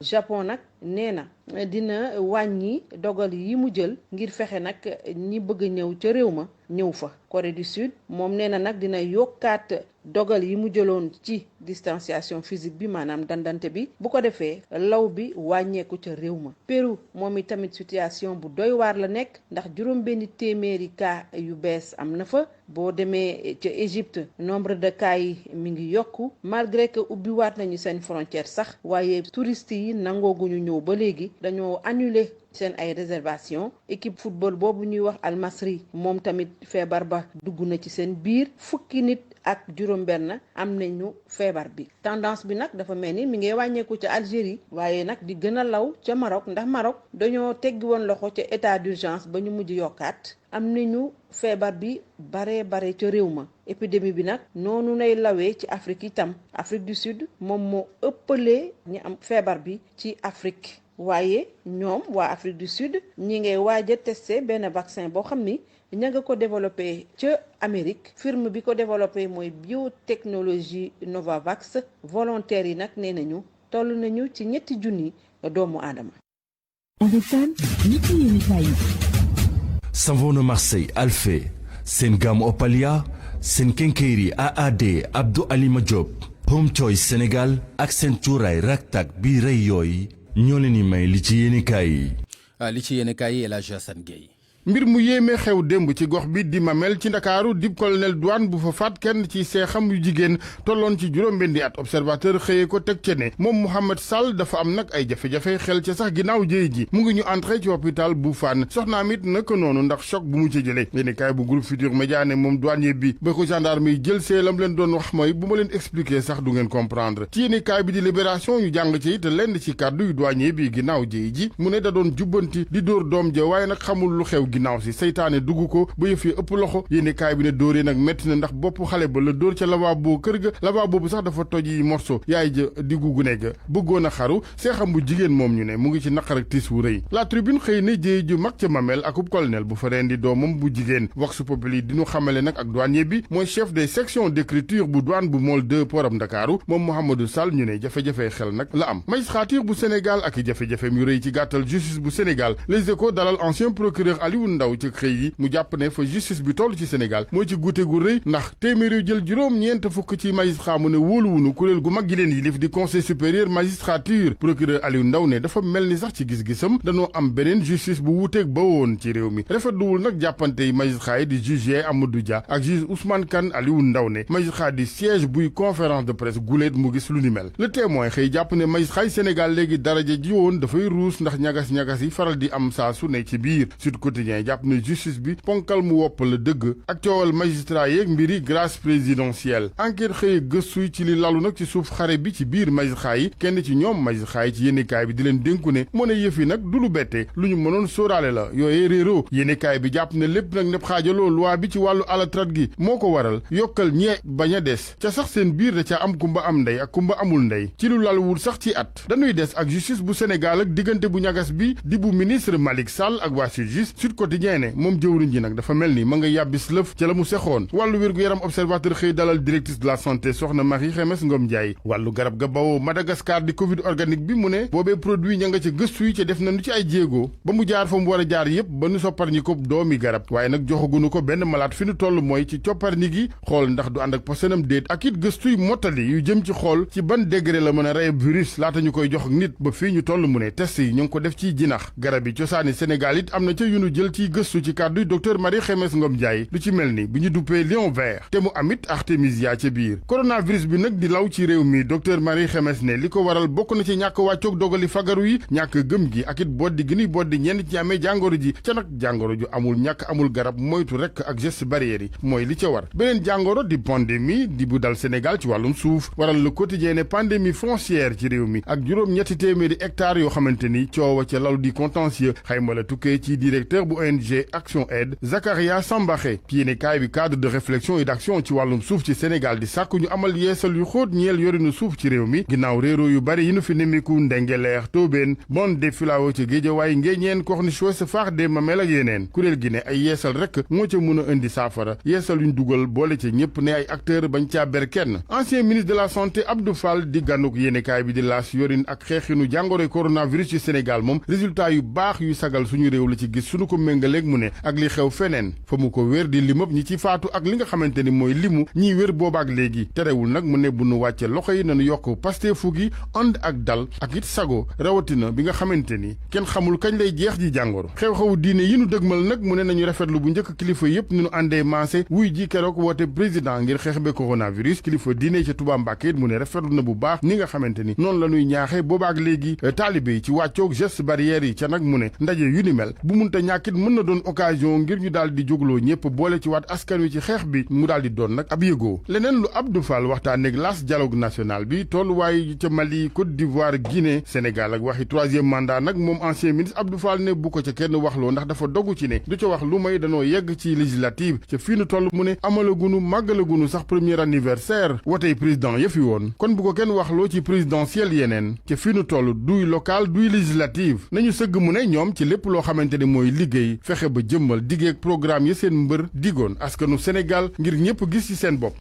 Japon nag nee na dina wàññi dogal yi mu jël ngir fexe nag ñi bëgg ñëw ca réew ma ñëw fa Corée du Sud moom nee na nag dina yokkaat dogal yi mu jëloon ci distanciation physique bi maanaam dandante bi bu ko defee law bi wàññeeku ca réew ma Pérou moom itamit situation bu doy waar la nekk ndax juróom-benn téeméeri cas yu bees am na fa boo demee ca Égypte nombre de cas yi mi ngi yokku malgré que ubbiwaat nañu seen frontière sax waaye touristes yi nangooguñu ñëw ba léegi dañoo annuler seen ay réservation équipe football boobu ñuy wax Al Masry moom tamit feebar ba dugg na ci seen biir fukki nit ak juróom-benn am nañu feebar bi tendance bi nag dafa mel ni mi ngi wàññeeku ca Algérie waaye nag di gën a law ca Maroc ndax Maroc dañoo teggi woon loxo ca état d'urgence ba ñu mujj yokkaat am nañu feebar bi bare ca réew ma épidémie bi nag noonu lay lawee ci Afrique itam Afrique du Sud moom moo ëppalee ñi am feebar bi ci Afrique waaye ñoom waa Afrique du Sud ñi ngay waaj a testé benn vaccin boo xam ni ña nga ko développé ca Amérique firme bi ko développé mooy biotechnologie Novavax volontaires yi nag nee nañu toll nañu ci 3,000 doomu aadama. Savon Marseille Alphé seen gamme Opalia seen kenkeyri AAD Abdou Alima Diop Home Choice Sénégal ak seen cuuraay raktak bi rëy yooyu ñoo leen di may li ci yéenekaay yi. li ci yéenekaay yi El Hadj Assane Gueye. mbir mu yéeme xew démb ci gox bi di Mamel ci ndakaaru dib colonel douane bu fa faat kenn ci seexam yu jigéen tolloon ci juróom-benni at observateur xëyee ko teg ca ne moom Mouhamed Sall dafa am nag ay jafe-jafe xel ca sax ginnaaw jéey ji mu ngi ñu entré ci hôpital bu Fann soxnaam it naka noonu ndax choc bu mu ci jëlee yéenekaay bu groupe Futurs Médias ne moom douanier bi ba ko gendarme yi jël see lam leen doon wax mooy bu ma leen expliquer sax du ngeen comprendre ci yéenekaay bi di Libération ñu jàng ci it lenn ci kàddu yu douanier bi ginnaaw jéey ji mu ne da doon jubbanti di dóor doom ja waaye nag xamul lu xew ginnaaw si seytaane dugg ko ba yëf yi ëpp loxo yéenekaay bi ne dóoree nag métti na ndax bopp xale ba la dóor ca lavabo kër ga lavabo bu sax dafa toj yi morceau yaay ja diggu gune ga bëggoon a xaru seexam bu jigéen moom ñu ne mu ngi ci naqar ak tiis wu rëy la tribune xëy ne jéey ju mag ca Mamel akub colonel bu fa rendi doomam bu jigéen vox populi di ñu xamale nag ak douanier bi mooy chef des sections d'écriture bu douane bu Môle 2 poram Ndakaaru moom Mouhamadou Sall ñu ne jafe-jafe xel nag la am magistrature bu Sénégal ak i jafe-jafe mu rëy ci gàttal justice bu Sénégal Les Échos dalal ancien procureur Aliou Ndaw ci xëy yi mu jàpp ne fa justice bi toll ci Sénégal mooy ci guute gu rëy ndax téeméer yu jël juróom-ñeent fukk ci magistrat mu ne wóoluwunu kuréel gu mag gi leen yilif di conseil supérieur magistrature procureur Aliou Ndaw ne dafa mel ni sax ci gis-gisam dañoo am beneen justice bu wuuteeg ba woon ci réew mi rafetluwul nag jàppante yi magistrat yi di juge Amadou Dia ak juge Ousmane Kane Aliou Ndaw ne magistrat di siège buy conférence de presse guléet mu gis lu ni mel le témoin xëy jàpp ne magistrat yi Sénégal léegi daraja ji woon dafay ruus ndax ñagas-ñagas yi faral di am saa su ne ci biir Sud Quotidien jàpp ne justice bi ponkal mu wopp la dëgg ak coowal magistrat yeeg mbiri grâce présidentielle enquête xëye gëstuy ci li lalu nag ci suuf xare bi ci biir magistrat yi kenn ci ñoom magistrat yi ci yéenekaay bi di leen dénku ne moo ne yëf yi nag du lu bette lu ñu mënoon sóoraale la yooyee réeroo yéenekaay bi jàpp ne lépp nag nepp xaajaloo loi bi ci wàllu alatrat gi moo ko waral yokkal ñee bañ a des ca sax seen biir da ca am kumba am ndey ak kumba amul ndey ci lu laluwul sax ci at dañuy des ak justice bu Sénégal ak diggante bu ñagas bi di bu ministre Malick Sall ak waa Sud Quotidien ne moom jëwriñ ji nag dafa mel ni ma nga yàbbis lëf ca la mu sexoon wàllu wér-gu-yaram observateur xëy dalal directrice de la santé soxna Marie Xemes Ngom Ndiaye wàllu garab ga bawoo Madagascar di covid organique bi mu ne boobee produit ña nga ca gëstu yi ca def nañu ci ay jéego ba mu jaar fa mu war a jaar yépp ba nu sopparñi ko doomi garab waaye nag joxagunu ko benn malade fi nu toll mooy ci copparñi gi xool ndax du ànd ak posenam déet ak it gëstuy mottali yu jëm ci xool ci ban degré la mën a rey virus laata ñu koy jox nit ba fii ñu toll mu ne test yi ñu ngi ko def ciy jinax garab yi cosaani Sénégal it am na ca yu nu jël ciy gëstu ci kàddu docteur Marie Xemes Ngom Ndiaye lu ci mel ni bi ñu duppee lion vert te mu amit artémisia ca biir coronavirus bi nag di law ci réew mi docteur Marie Xemes ne li ko waral bokk na ci ñàkk wàccoog dogali fagaru yi ñàkk gëm gi ak it boddi gi ni boddi ñenn ci amee jàngoro ji ca nag jàngoro ju amul ñàkk amul garab moytu rek ak geste barrière yi mooy li ca war beneen jàngoro di pandémie di bu dal Sénégal ci wàllum suuf waral le quotidien ne pandémie foncière ci réew mi ak juróom-ñetti téeméeri hectares yoo xamante ni coowa ca law di contentieux xayma la tukkee ci directeur bu ONG Action Aid Zakaria Sambaxe yéene kaay bi cadre de réflexion et d'action ci wàllum suuf ci Sénégal di sàkku ñu amal yeesal yu xóot ñeel yorinu suuf ci réew mi ginnaaw réeroo yu bari yi nu fi nemiku Ndengeleer Tóobeen bande des Filao ci Géejawaay Ngéeñeen Corniche Ouest Faax de Mamel ak yeneen kuréel gi ne ay yeesal rek moo ca mën a indi saafara yeesal yuñ dugal boole ca ñëpp ne ay acteur bañ caa ber kenn ancien ministre de la santé Abdou Fall di gànnuk yéene kaay bi di laas yorin ak xeexinu jàngoroy coronavirus ci Sénégal moom résultat yu baax yu sagal suñu réew la ci gis suñu ko méngaleeg mu ne ak li xew feneen fa mu ko wér di limëb ñi ci faatu ak li nga xamante ni mooy limu ñiy wér boobaak léegi terewul nag mu ne bu nu wàcce loxo yi nañu yokk pasteefu gi ànd ak dal ak it sago rawatina bi nga xamante ni kenn xamul kañ lay jeex ji jàngoro xew-xewu diine yi nu dëgmal nag mu ne nañu rafetlu bu njëkk kilifa yépp ni nu àndee maase wuy ji keroog woote président ngir xeex be coronavirus kilifa diine ca Touba Mbacké mu ne rafetlu na bu baax ni nga xamante ni noonu la ñuy ñaaxe boobaak léegi taalibe yi ci wàccoog geste barrière yi ca nag mu ne ndaje yu ni mel bu munta ñàkkit mën na doon occasion ngir ñu daal di jógloo ñëpp boole ci waat askan wi ci xeex bi mu daal di doon nag ab yëgoo leneen lu Abdou Fall waxtaan ak las dialogue national bi tolluwaay ca Mali Côte d'Ivoire Guinée Sénégal ak waxi troisième mandat nag moom ancien ministre Abdou Fall ne bu ko ca kenn waxloo ndax dafa dogu ci ne du ca wax lu may danoo yegg ci législative ca fii nu toll mu ne amalagunu màggalagunu sax premier anniversaire wotey président yëfi woon kon bu ko kenn waxloo ci présidentielle yeneen ca fii nu toll duy local duy législative nañu sëgg mu ne ñoom ci lépp loo xamante ne mooy liggéey fexe ba jëmmal diggeeg programme yi seen mbër digoon askanu Sénégal ngir ñëpp gis ci seen bopp.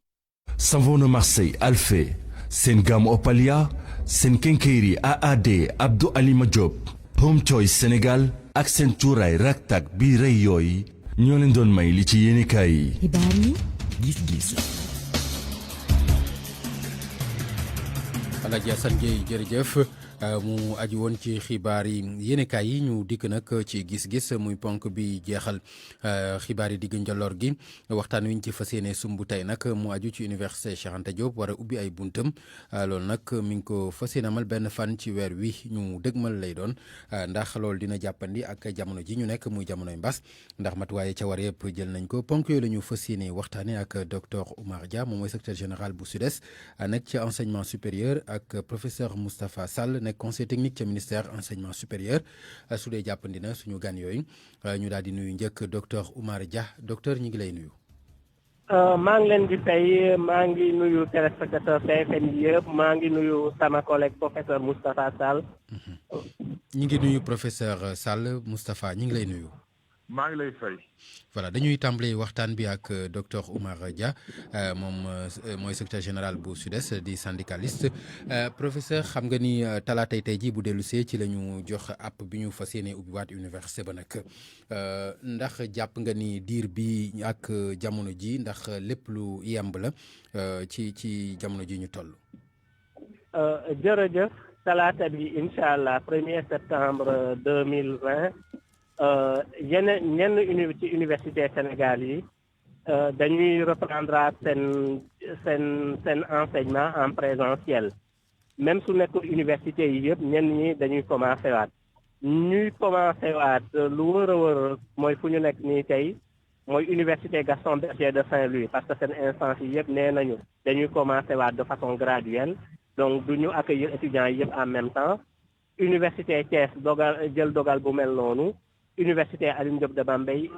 Savon de Marseille Alphé seen gamme Opalia seen kenkeyri AAD Abdou Alima Diop Home Choice Sénégal ak seen cuuraay raktak bi rëy yooyu ñoo leen doon may li ci yéenekaay yi. xibaar yi gis-gis. Alaaji Assane Gueye jërëjëf mu aju woon ci xibaar yi yéenekaay yi ñu dikk nag ci gis-gis muy ponk bi jeexal xibaar yi digg njoloor gi waxtaan wi ñu ci fas yéene sumb tey nag mu aju ci université Cheikh Anta Diop war a ubbi ay buntam loolu nag mi ngi ko fas yéene amal benn fan ci weer wi ñu dëgmal lay doon ndax loolu dina jàppandi ak jamono ji ñu nekk muy jamonoy mbas ndax matuwaay ca war yëpp jël nañ ko ponk yooyu la ñu fas yéene waxtaanee ak docteur Oumar Dia moom mooy secrétaire général bu SUDES nekk ci enseignement supérieur ak professeur Moustapha Sall nekk conseil technique ca ministère enseignement supérieur su dee jàppandi na suñu gan yooyu ñu daal di nuyu njëkk docteur Oumar Dia docteur ñi ngi lay nuyu. maa ngi leen di fay maa ngi nuyu téléspectateur TFM yëpp maa ngi nuyu sama collègue professeur Moustapha Sall. ñi ngi nuyu professeur Sall Moustapha ñi ngi lay nuyu. maa ngi lay fay. voilà dañuy tàmbali waxtaan bi ak docteur Oumar Dia moom mooy secrétaire général bu SUDES di syndicaliste professeur xam nga ni talaatay tey jii bu dellu see ci la ñu jox app bi ñu fas yéene ubbiwaat université ba nag ndax jàpp nga ni diir bi ak jamono ji ndax lépp lu yemb la ci jamono ji ñu toll. jërëjëf talaata bi incha allah 1er septembre 2020. ñenn ci université Sénégal yi dañuy reprendre seen enseignement en présentiel même su nekkul université yi yëpp ñenn ñi dañuy commencé waat lu wër a wër mooy fu ñu nekk nii tey mooy université Gaston Berger de Saint-Louis parce que seen instance yi yëpp nee nañu dañuy commencé waat de façon graduelle donc du ñu accueillir étudiants yi yëpp en même temps université Thiès jël dogal bu mel noonu université Alioune Diop de Bambey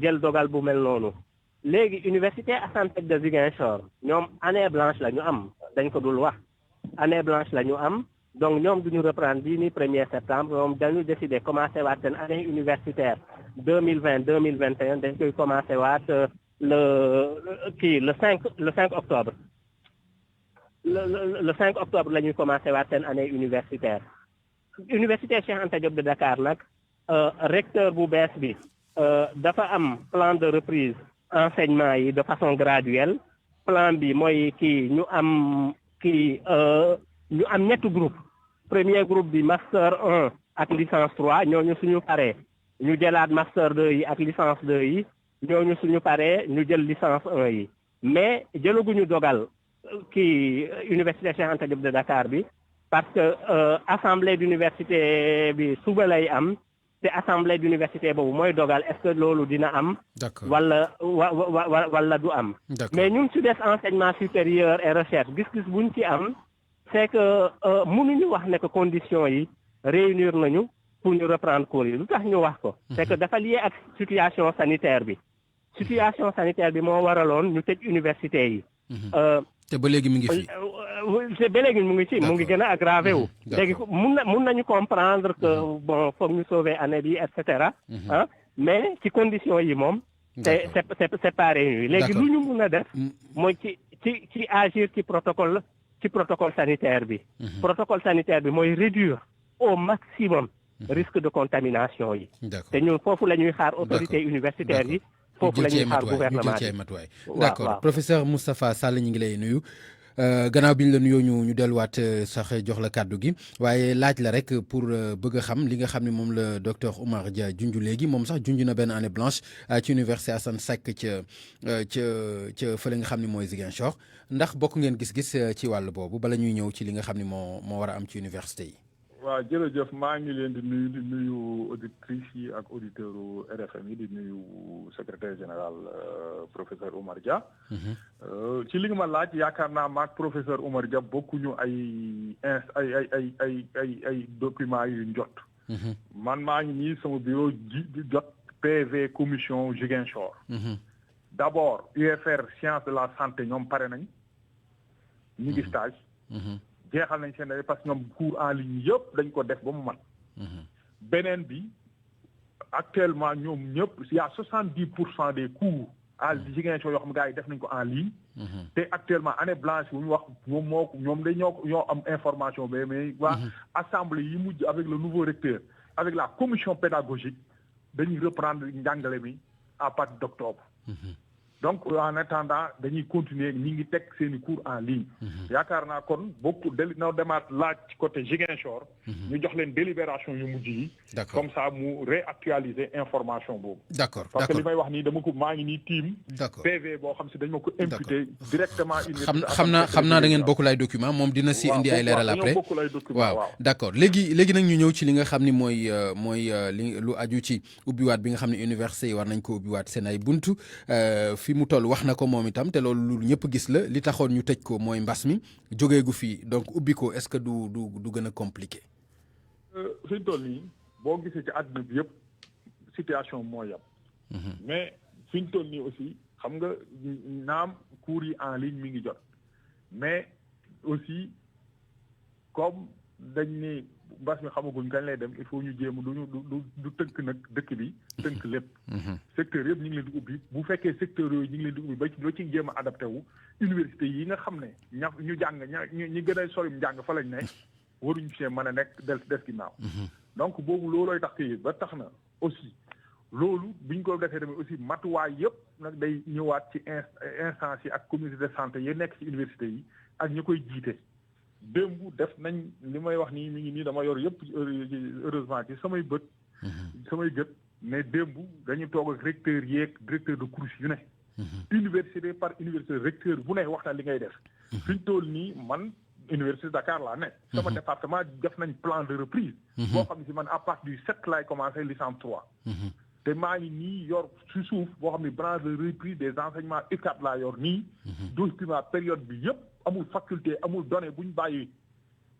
jël dogal bu mel noonu léegi université Assantec de Ziguinchor ñoom année blanche la ñu am dañ ko dul wax année blanche la ñu am donc ñoom duñu reprendre bii ni 1er septembre ñoom dañu décider commencé waat seen année universitaire 2020-2021 dañ koy commencé waat le 5 octobre le 5 octobre la ñuy commencé waat seen année universitaire. Université Cheikh Anta Diop de Dakar nag recteur bu bees bi dafa am plan de reprise enseignement yi de façon graduelle plan bi mooy ñu am ñetti groupe premier groupe bi master 1 ak licence 3 ñooñu suñu paree ñu jëlaat master 2 yi ak licence 2 yi ñooñu suñu paree ñu jël licence 1 yi mais jëlaguñu dogal Université Cheikh Anta Diop de Dakar bi parce que assemblée d'université bi suba lay am te assemblée d'université boobu mooy dogal est-ce que loolu dina am. wala du am. mais ñun SUDES enseignement supérieur et recherche gis-gis buñ ci am c'est que mënuñu wax ne que conditions yi réunir nañu pour ñu reprendre cours yi lu tax ñu wax ko. c'est que dafa lié ak situation sanitaire bi. situation sanitaire bi moo waraloon ñu tëj université yi. te ba léegi mu ngi fi. te ba léegi mu ngi ci mu ngi gën a aggravé wu. léegi mun nañu comprendre que bon foog ñu sauver année bi et cetera. mais ci conditions yi moom. c'est pas réuni léegi lu ñu mun a def. mooy ci agir ci protocole sanitaire bi. protocole sanitaire bi mooy réduire au maximum risque de contamination yi. te ñun foofu la ñuy xaar autorités universitaires yi. foofu la ñuy xaar gouvernement bi d'accord professeur Moustapha Sall ñu ngi lay nuyu gannaaw bi ñu la nuyoo ñu delluwaat sax jox la kàddu gi waaye laaj la rek pour bëgg a xam li nga xam ne moom la docteur Oumar Dia junj léegi moom sax junj na benn année blanche ci université Assane Seck ca fële nga xam ne mooy Ziguinchor ndax bokk ngeen gis-gis ci wàll boobu bala ñuy ñëw ci li nga xam ne moo war a am ci université yi. waaw jërëjëf maa ngi leen di nuyu auditrices yi ak auditeurs RFM yi di nuyu secrétaire général professeur Oumar Dia. ci li nga ma laaj yaakaar naa maag professeur Oumar Dia bokkuñu ay documents yu jot. man maa ngi nii sama bureau di jot PV commission Ziguinchor. d'abord UFR sciences de la santé ñoom pare nañ. ñu ngi stage. jeexal nañ seen parce que ñoom cours en ligne yëpp dañ ko def ba mu mat. beneen bi actuellement ñoom ñëpp il y a 70% des cours à Ziguinchor yoo xam ne gars yi def nañ ko en ligne. te actuellement année blanche bu ñu wax ñoom ñoo am information bi mais waa assemblée yi mujj avec le nouveau recteur avec la commission pédagogique dañuy reprendre njàngale mi à partir d'octobre. donc en attendant dañuy continuer ñi ngi teg seen i cours en ligne. yaakaar naa kon beaucoup na demaat laaj ci côté Ziguinchor. ñu jox leen délibération yu mujj yi. comme ça mu réactualiser information boobu. d'accord parce que li may wax nii dama ko maa ngi nii team. PV boo xam si dañ ma ko imputé directement. xam naa da ngeen bokk lay document moom dina si indi ay leeral après waaw d'accord léegi nag ñu ñëw ci li nga xam ni mooy li lu aju ci ubbiwaat bi nga xam ne université yi war nañ ko ubbiwaat seen ay buntu fi mu toll wax na ko moom itam te loolu lu ñëpp gis la li taxoon ñu tëj ko mooy mbas mi jógeegu fii donc ubbi ko est-ce que du gën a compliqué. fi mu toll nii boo gisee ci àdduna bi yëpp situation moo yem. mais fi mu toll nii aussi xam nga naam cours yi en ligne mi ngi jot mais aussi comme dañ ni mbas mi xamaguñ kañ lay dem il faut ñu jéem du tënk nag dëkk bi tënk lépp. secteur yëpp ñu ngi leen di ubbi bu fekkee secteur yooyu ñu ngi leen di ubbi ba ci jéem a adapté wu université yi nga xam ne ñu jàng ñi gën a sori njàng fa lañ ne waruñu see mën a nekk des ginnaaw. donc boobu loolooy tax kii ba tax na aussi loolu biñ ko defee tamit aussi matuwaay yëpp nag day ñëwaat ci instance yi ak communauté de santé yi nekk ci université yi ak ñu koy jiite. démb def nañ li may wax nii mi ngi nii dama yor yëpp heureusement ci samay gët mais démb dañu toog ak recteur yeeg directeur de cours yu ne. université par université recteur bu ne wax na li ngay def. fi ñu toll nii man université Dakar laa ne. sama département def nañ plan de reprise. boo xam ne si man à partir du 7 laay commencé licence 3. te maa ngi nii yor si suuf boo xam ne branche de reprise des enseignements UCAD laa yor nii. document période bi yëpp. amul faculté amul données bu ñu bàyyi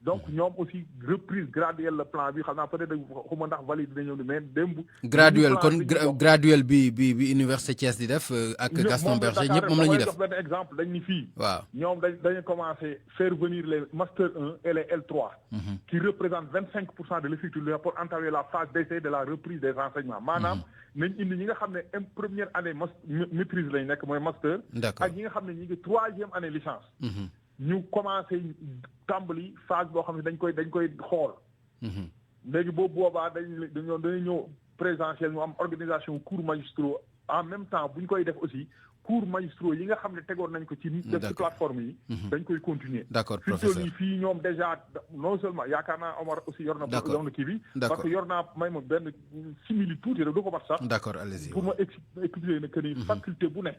donc ñoom aussi reprise graduelle le plan bi xam naa peut-être xuma ndax valide dina ñëw ni mais démb. graduel kon graduel bi université Thiès di def ak Gaston Berger ñëpp moom la ñuy def jox benn exemple dañ ni fii. waaw ñoom dañu commencé faire venir les master 1 et les L3. qui représentent 25% de l'effectif pour entamer la phase d'essai de la reprise des enseignements maanaam. nañ indi ñi nga xam ne première année maîtrise lañ nekk mooy master. ak ñi nga xam ne ñi ngi 3e année licence. ñu commencé tàmbali phase boo xam ne dañ koy xool. léegi boobu boobaa dañuy ñëw présentiel ñu am organisation cours magistraux en même temps bu ñu koy def aussi cours magistraux yi nga xam ne tegoon nañ ko ci def ci plateforme yi. dañ koy continuer. d'accord professeur fii ñoom déjà non seulement yaakaar naa Omar aussi yor na kii bi. parce que yor naa may ma benn simili tuuti rek du ko mat sax. d'accord allez-y pour ma expliquer ne que ni faculté bu ne.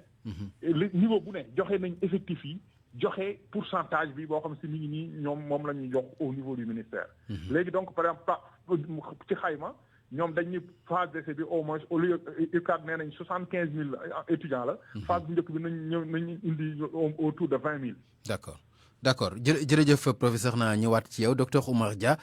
niveau bu ne joxe nañ effectif yi. joxe pourcentage bi boo xam si mi ngi nii ñoom moom la ñuy jox au niveau du ministère. léegi donc par exemple ci xayma ñoom dañ ni phase d'essai bi au moins au lieu UCAD nee nañ 75,000 étudiants la. phase bu njëkk bi nañ indi autour de 20,000. d'accord jërëjëf professeur naa ñëwaat ci yow docteur Oumar Dia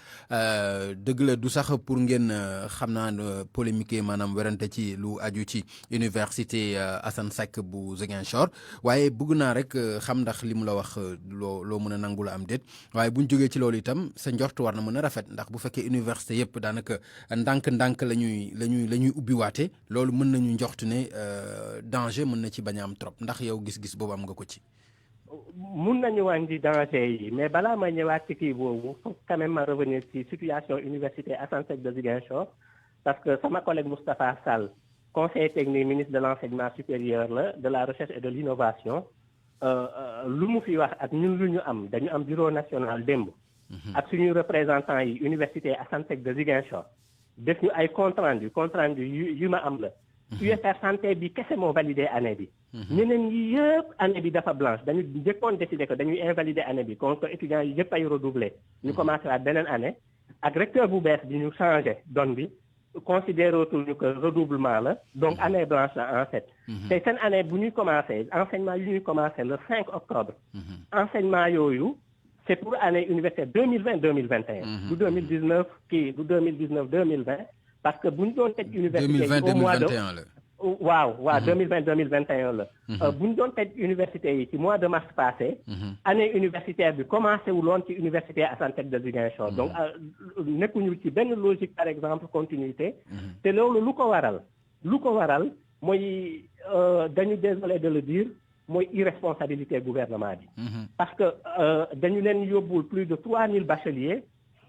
dëgg la du sax pour ngeen xam naa polémique maanaam werante ci lu aju ci université Assane Seck bu Ziguinchor waaye bëgg naa rek xam ndax li mu la wax loo mën a nangu la am déet waaye bu ñu jógee ci loolu itam sa njort war na mën a rafet ndax bu fekkee université yëpp daanaka ndànk-ndànk la ñuy ubbiwaate loolu mën nañu njort ne danger mën na ci bañ a am trop ndax yow gis-gis boobu am nga ko ci. mun nañu wàññi danger yi mais balaa may ñëwaat ci kii boobu faut quand même ma revenir ci situation université Assane Seck de Ziguinchor parce que sama collègue Moustapha Sall conseiller technique ministre de l'enseignement supérieur de la recherche et de l'innovation lu mu fi wax ak ñun lu ñu am dañu am bureau national démb ak suñu représentant yi université Assane Seck de Ziguinchor def ñu ay compte rendu yu ma am la UFR santé bi kese moo validé année bi ñeneen yi yëpp année bi dafa blanche dañu njëkkoon décidé que dañuy invalider année bi comme que étudiants yi yëpp ay redoubler ñu commencé waat beneen année ak recteur bu bees bi ñu changé donne bi considéré ñu que redoublement la donc année blanche la en fait te seen année bu ñuy commencé enseignement yu ñuy commencé le 5 octobre enseignement yooyu c'est pour année universitaire 2020-2021 du 2019 kii du 2019-2020 parce que bu ñu doon tëj université au mois de waaw 2020-2021 la bu ñu doon tëj université yi ci mois de mars passé année universitaire bi commencé wu loon ci université Assane Seck de Ziguinchor donc nekkuñu ci benn logique par exemple continuité te loolu lu ko waral mooy dañu désolé de le dire mooy irresponsabilité gouvernement bi parce que dañu leen yóbbul plus de 3000 bacheliers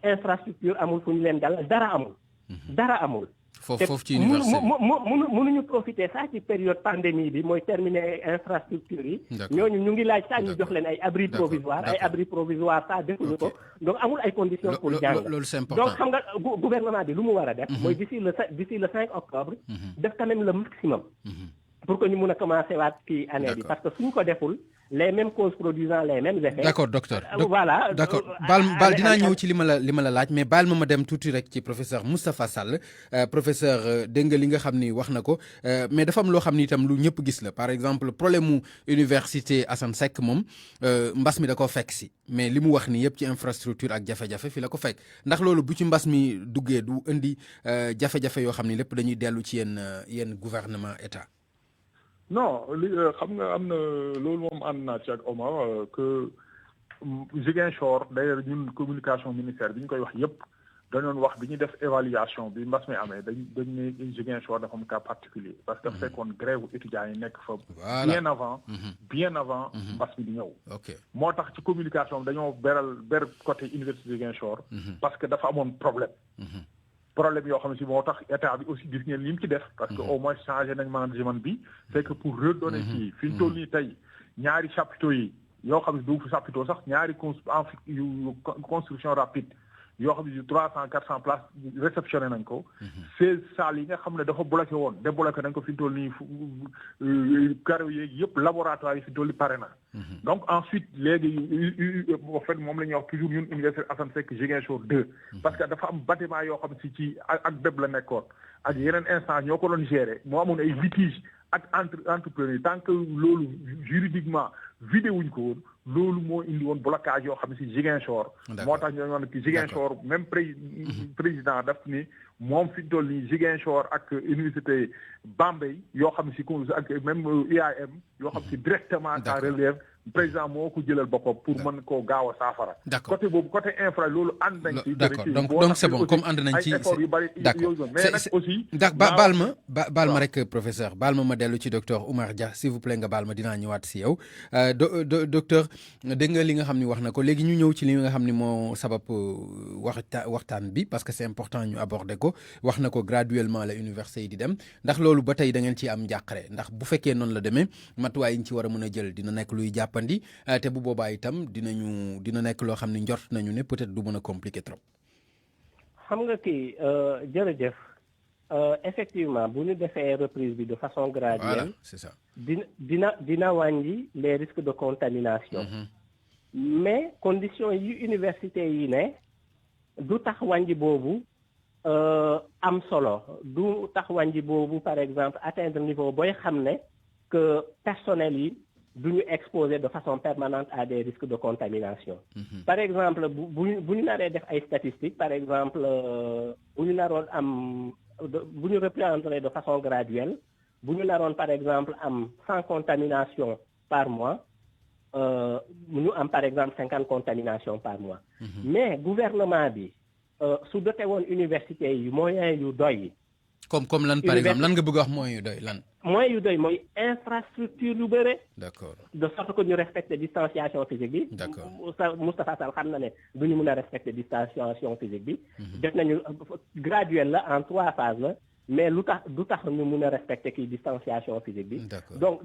infrastructure amul fu ñu leen dal dara amul foofu ci université mënuñu profiter ça ci période pandémie bi mooy terminer infrastructure yi. ñooñu ñu ngi laaj saa ñu jox leen ay abri provisoire ça defuñu ko donc amul ay conditions pour jàng. loolu c'est important donc xam nga gouvernement bi lu mu war a def. mooy d'ici le 5 octobre. def quand même le maximum. pour que ñu mun a commencer waat kii année bi parce que suñ ko deful. les mêmes causes produisant les mêmes effets. D'accord docteur. Voilà. D'accord baal dinaa ñëw ci li ma la laaj mais baal ma dem tuuti rek ci professeur Moustapha Sall professeur dégg nga li nga xam ni wax na ko mais dafa am loo xam ni itam lu ñëpp gis la par exemple problème mu université Assane Seck moom mbas mi da koo fekk si mais li mu wax ni yëpp ci infrastructure ak jafe-jafe fi la ko fekk ndax loolu bu ci mbas mi duggee du indi jafe-jafe yoo xam ni lépp dañuy dellu ci yenn gouvernement état. non li xam nga am na loolu moom ànd naa ci ak Omar que Ziguinchor d'ailleurs ñun communication ministère bi ñu koy wax yépp dañoon wax bi ñu def évaluation bi mbas mi amee dañ ne Ziguinchor dafa am cas particulier parce que dafa fekkoon grève étudiants yi nekk fa bien avant mbas mi di ñëw moo tax ci communication bi dañoo ber côté université Ziguinchor parce que dafa amoon problème yoo xam ne si moo tax état bi aussi gis ngeen li mu ci def parce que au moins changé nañ management bi c'est que pour redonner fii fi ñu toll nii tey ñaari chapiteaux yi yoo xam ne du chapiteau sax ñaari construction rapide yoo xam ne 300-400 places réceptionné nañ ko 16 salles yi nga xam ne dafa bloqué woon débloqué nañ ko fi ñu toll nii carreaux yeeg yëpp laboratoire yi fi ñu toll nii pare na donc ensuite léegi en fait moom la ñuy wax toujours ñun université Assane Seck Ziguinchor 2 parce que dafa am bâtiment yoo xam si ci ak béb la nekkoon ak yeneen instance ñoo ko doon gérer moo amoon ay litige ak entrepreneur tant que loolu juridiquement vidé wuñ ko woon loolu moo indi woon blocage yoo xam ne si Ziguinchor moo tax ñu wax ne Ziguinchor même président daf ni moom fi toll nii Ziguinchor ak université Bambey yoo xam ne si ak même IAM yoo xam ne si directement ça relève président moo ko jëlal boppam pour mën koo gaaw a saafara côté boobu côté infra loolu ànd nañ ci d'accord donc c'est bon comme ànd nañ ci d'accord mais nag aussi ndax baal ma rek professeur baal ma dellu ci docteur Oumar Dia s'il vous plaît nga baal ma dinaa ñëwaat si yow docteur dégg nga li nga xam ni wax na ko léegi ñu ñëw ci li nga xam ni moo sabab waxtaan bi parce que c'est important ñu aborder ko wax na ko graduellement la université yi di dem ndax loolu ba tey da ngeen ci am njàqare ndax bu fekkee noonu la demee matuwaay yi ñu ci war a mën a jël dina nekk luy jàppandi te bu boobaa itam dina nekk loo xam ne njort nañu ne peut-être du mën a compliqué trop. xam nga kii jërëjëf effectivement bu ñu defee reprise bi de façon graduelle. Voilà, c'est ça. dina wàññi les risques de contamination. Mais conditions yi université yi ne du tax wàññi boobu am solo du tax wàññi boobu par exemple atteindre niveau booy xam ne que personnel yi du ñu exposé de façon permanente à des risques de contamination. Par exemple bu ñu naree def ay statistiques par exemple bu ñu naroon am bu ñu reprendre de façon graduelle bu ñu naroon par exemple am 100 contaminations par mois ñu am par exemple 50 contaminations par mois. Mais gouvernement bi su doté woon université yi moyens yu doy. comme lan par exemple lan nga bëgg wax moyens yu doy lan. moyens yu doy mooy infrastructure yu bëre. D'accord. De sorte que ñu respecter distanciation physique bi. D'accord. Moustapha Sall xam na ne du ñu mën a respecter distanciation physique bi. def nañu graduel la en 3 phases la mais lu tax du tax ñu mën a respecter kii distanciation physique bi. Donc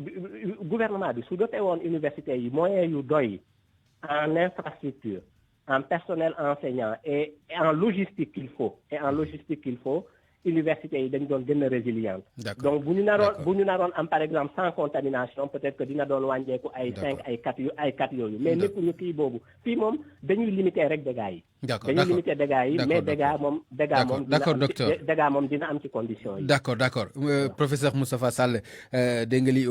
gouvernement bi su doté woon université yi moyens yu doy en infrastructure en personnel enseignant et en logistique qu'il faut université yi dañ doon gën a résiliente. Donc bu ñu naroon am par exemple 100 contamination peut-être que dina doon wàññeeku ay 5 ay 4 yooyu mais nekkuñu kii boobu fii moom dañuy limiter rek dégâts yi. dañuy limiter dégâts yi mais dégâts moom dina am ci conditions yi. d'accord professeur Moustapha Sall dégg nga li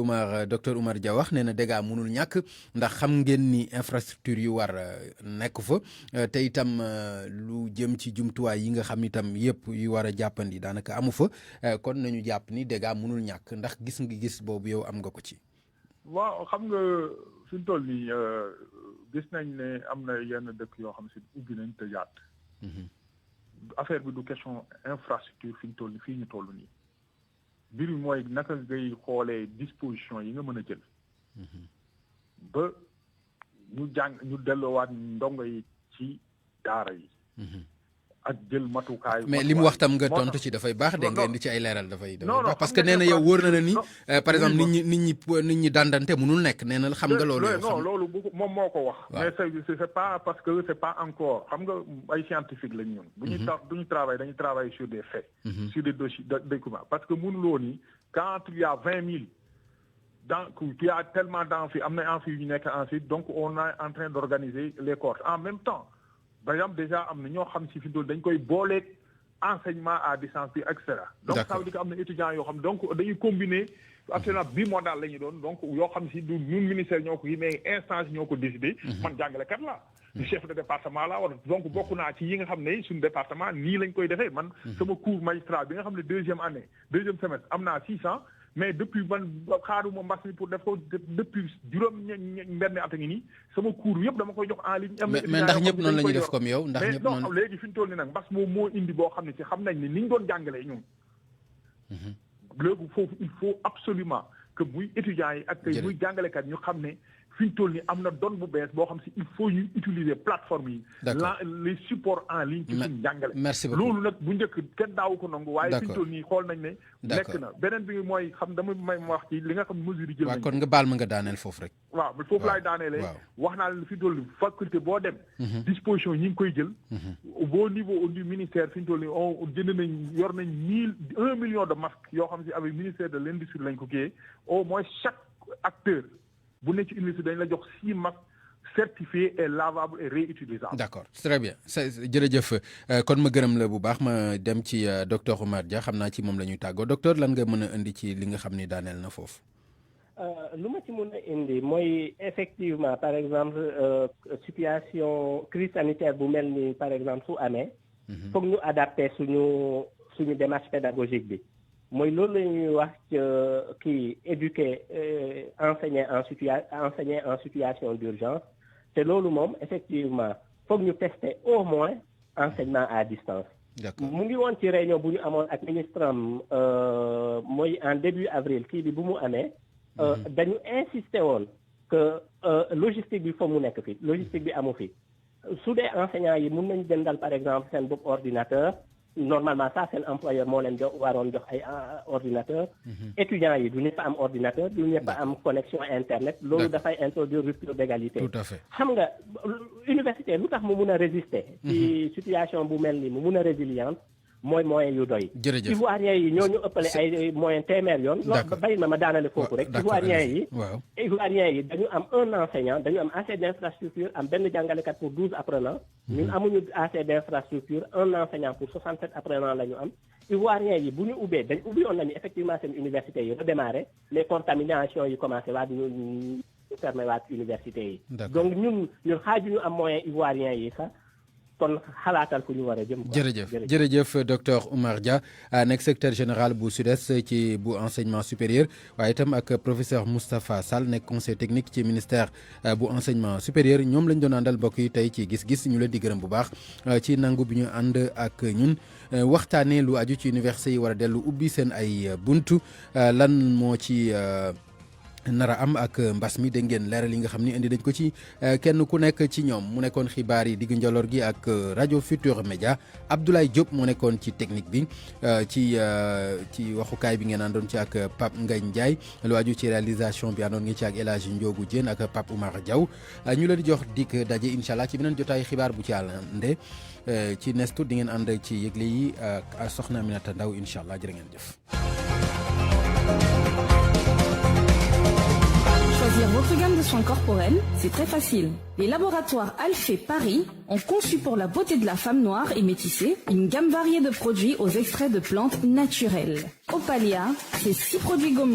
docteur Oumar Dia wax nee na dégâts mënul ñàkk ndax xam ngeen ni infrastructure yu war nekk fa te itam lu jëm ci jumtuwaay yi nga xam itam yëpp yu war a jàppandi daanaka amu fa kon nañu jàpp ni dégâts mënul ñàkk ndax gis boobu yow am nga ko ci. waaw xam nga fi mu toll nii gis nañ ne am na yenn dëkk yoo xam si ubbi nañ tëjaat. affaire bi du question infrastructure fi mu toll nii fii ñu toll nii. mbir mi mooy naka ngay xoolee disposition yi nga mën a jël. ba ñu delloowaat ndongo yi ci daara yi. ak jël matukaay. mais li mu wax tam nga tontu ci dafay baax de nga indi ci ay leeral dafay baax parce que nee na yow wóor na ni par exemple nit ñi dandante mënul nekk nee na xam nga loolu. non loolu moom moo ko wax. mais c'est pas parce que c'est pas encore xam nga ay scientifique lañ ñun. bu ñu travailler dañuy travailler sur des faits. sur des documents parce que mënuloo ni quand il y a 20 000 donc il y a tellement d'amphi am na amphi yu ñu nekk ensuite donc on est en train d'organiser les cohortes en même temps. par exemple déjà am na ñoo xam si fi dañ koy booleeg enseignement à distance bi et cetera. donc ça veut dire que am na étudiants yoo xam donc dañuy combiner actuellement bimodal la ñu doon donc yoo xam si du ñun ministère ñoo ko yi mais instance ñoo ko décidé. man jàngalekat la chef de département laa war donc bokk naa ci yi nga xam ne suñu département nii lañ koy defee man sama cours magistral bi nga xam ne deuxième semestre am naa 600 mais depuis man xaaruma mbas mi pour def ko depuis juróom-benn at a ngi nii sama cours yëpp dama koy jox en ligne. mais ndax ñëpp noonu la ñuy def comme yow ndax ñëpp noonu mais non léegi fi ñu toll nii nag mbas moom moo indi boo xam ne ci xam nañ ni ñu doon jàngalee ñun. léegi foofu il faut absolument que muy étudiants yi ak tey muy jàngalekat ñu xam ne fi ñu toll nii am na donne bu bees boo xam si il faut ñu utiliser plateforme yi. les supports en ligne. ci suñu jàngale. merci beaucoup loolu nag bu njëkk kenn daawu ko nangu. waaye fi ñu toll nii xool nañ ne. nekk na beneen bi mooy xam dama may wax ci li nga xam mesure yi jël nañ. waaw kon nga baal ma nga daaneel foofu rek. waaw foofu laay daaneelee. wax naa leen fi ñu toll nii faculté boo dem. disposition yi ngi koy jël. au niveau du ministère fi ñu toll nii on jënd nañ yor nañ 1 million de masques yoo xam si avec ministère de l'industrie lañ ko kiiyee au moins chaque acteur. bu nekk ci université dañ la jox 6 masques certifiés et lavables et réutilisables. d'accord très bien jërëjëf kon ma gërëm la bu baax ma dem ci docteur Oumar Dia xam naa ci moom la ñuy tàggoo docteur lan nga mën a indi ci li nga xam ni daaneel na foofu. lu ma ci mën a indi mooy effectivement par exemple situation crise sanitaire bu mel ni par exemple su amee. foog ñu adapter suñu démarche pédagogique bi. mooy loolu la ñuy wax kii éduquer enseigner en situation d'urgence te loolu moom effectivement foog ñu tester au moins enseignement à distance. mu ngi woon ci réunion bu ñu amoon ak ministre am mooy en début avril kii bi bu mu amee. dañu insister woon que logistique bi foog mu nekk fi logistique bi amu fi su dee enseignants yi mun nañu jëndal par exemple seen bopp ordinateur. normalement ça seen employeur moo leen waroon jox ay ordinateur étudiants yi du ñëpp am ordinateur du ñëpp am connexion internet loolu dafay introduire rupture d'égalité. tout à fait xam nga université lu tax mu mun a résister ci situation bu mel ni mu mun a résiliente mooy moyen yu doy. jërëjëf Ivoiriens yi ñoo ñu ëppale ay moyen téeméer yoon. d'accord bàyyi ma daanale foofu rek. Ivoiriens yi dañu am un enseignant dañu am assez d'infrastructure am benn jàngalekat pour 12 apprenants. ñun amuñu assez d'infrastructure un enseignant pour 67 apprenants la ñu am. Ivoiriens yi bu ñu ubbee dañ ubbi woon nañu effectivement seen université yi redémarré les contaminations yi commencé waat ñu fermé waat université yi. donc ñun xaajuñu am moyen Ivoiriens yi sax. kon xalaatal fu ñu war a jëm. jërëjëf docteur Oumar Dia nekk secrétaire général bu SUDES ci bu enseignement supérieur waaye itam ak professeur Moustapha Sall nekk conseil technique ci ministère bu enseignement supérieur ñoom lañ doon àndal mbokk yi tey ci gis-gis ñu leen di gërëm bu baax ci nangu bi ñu ànd ak ñun waxtaanee lu aju ci université yi war a dellu ubbi seen ay buntu lan moo ci. nara am ak mbas mi dégg ngeen leeral yi nga xam ni indi dañ ko ci kenn ku nekk ci ñoom mu nekkoon xibaar yi digg njoloor gi ak rajo Futur Média Abdoulaye Diop mu nekkoon ci technique bi ci waxukaay bi ngeen àndoon ci ak Pape Ngagne Ndiaye lu aju ci réalisation bi àndoon ngi ci ak El Hadji Ndiogou Diène ak Pape Oumar Diaw ñu leen di jox dikk daje incha allah ci beneen jotaay xibaar bu ci àllande ci nestu di ngeen ànd ci yëgle yi ak soxna Aminata Ndaw incha allah jërë ngeen jëf. Choisir votre gamme de soins corporels, c'est très facile. Les laboratoires Alphée Paris ont conçu pour la beauté de la femme noire et métissée une gamme variée de produits aux extraits de plantes naturelles. Opalia, c'est 6 produits gommés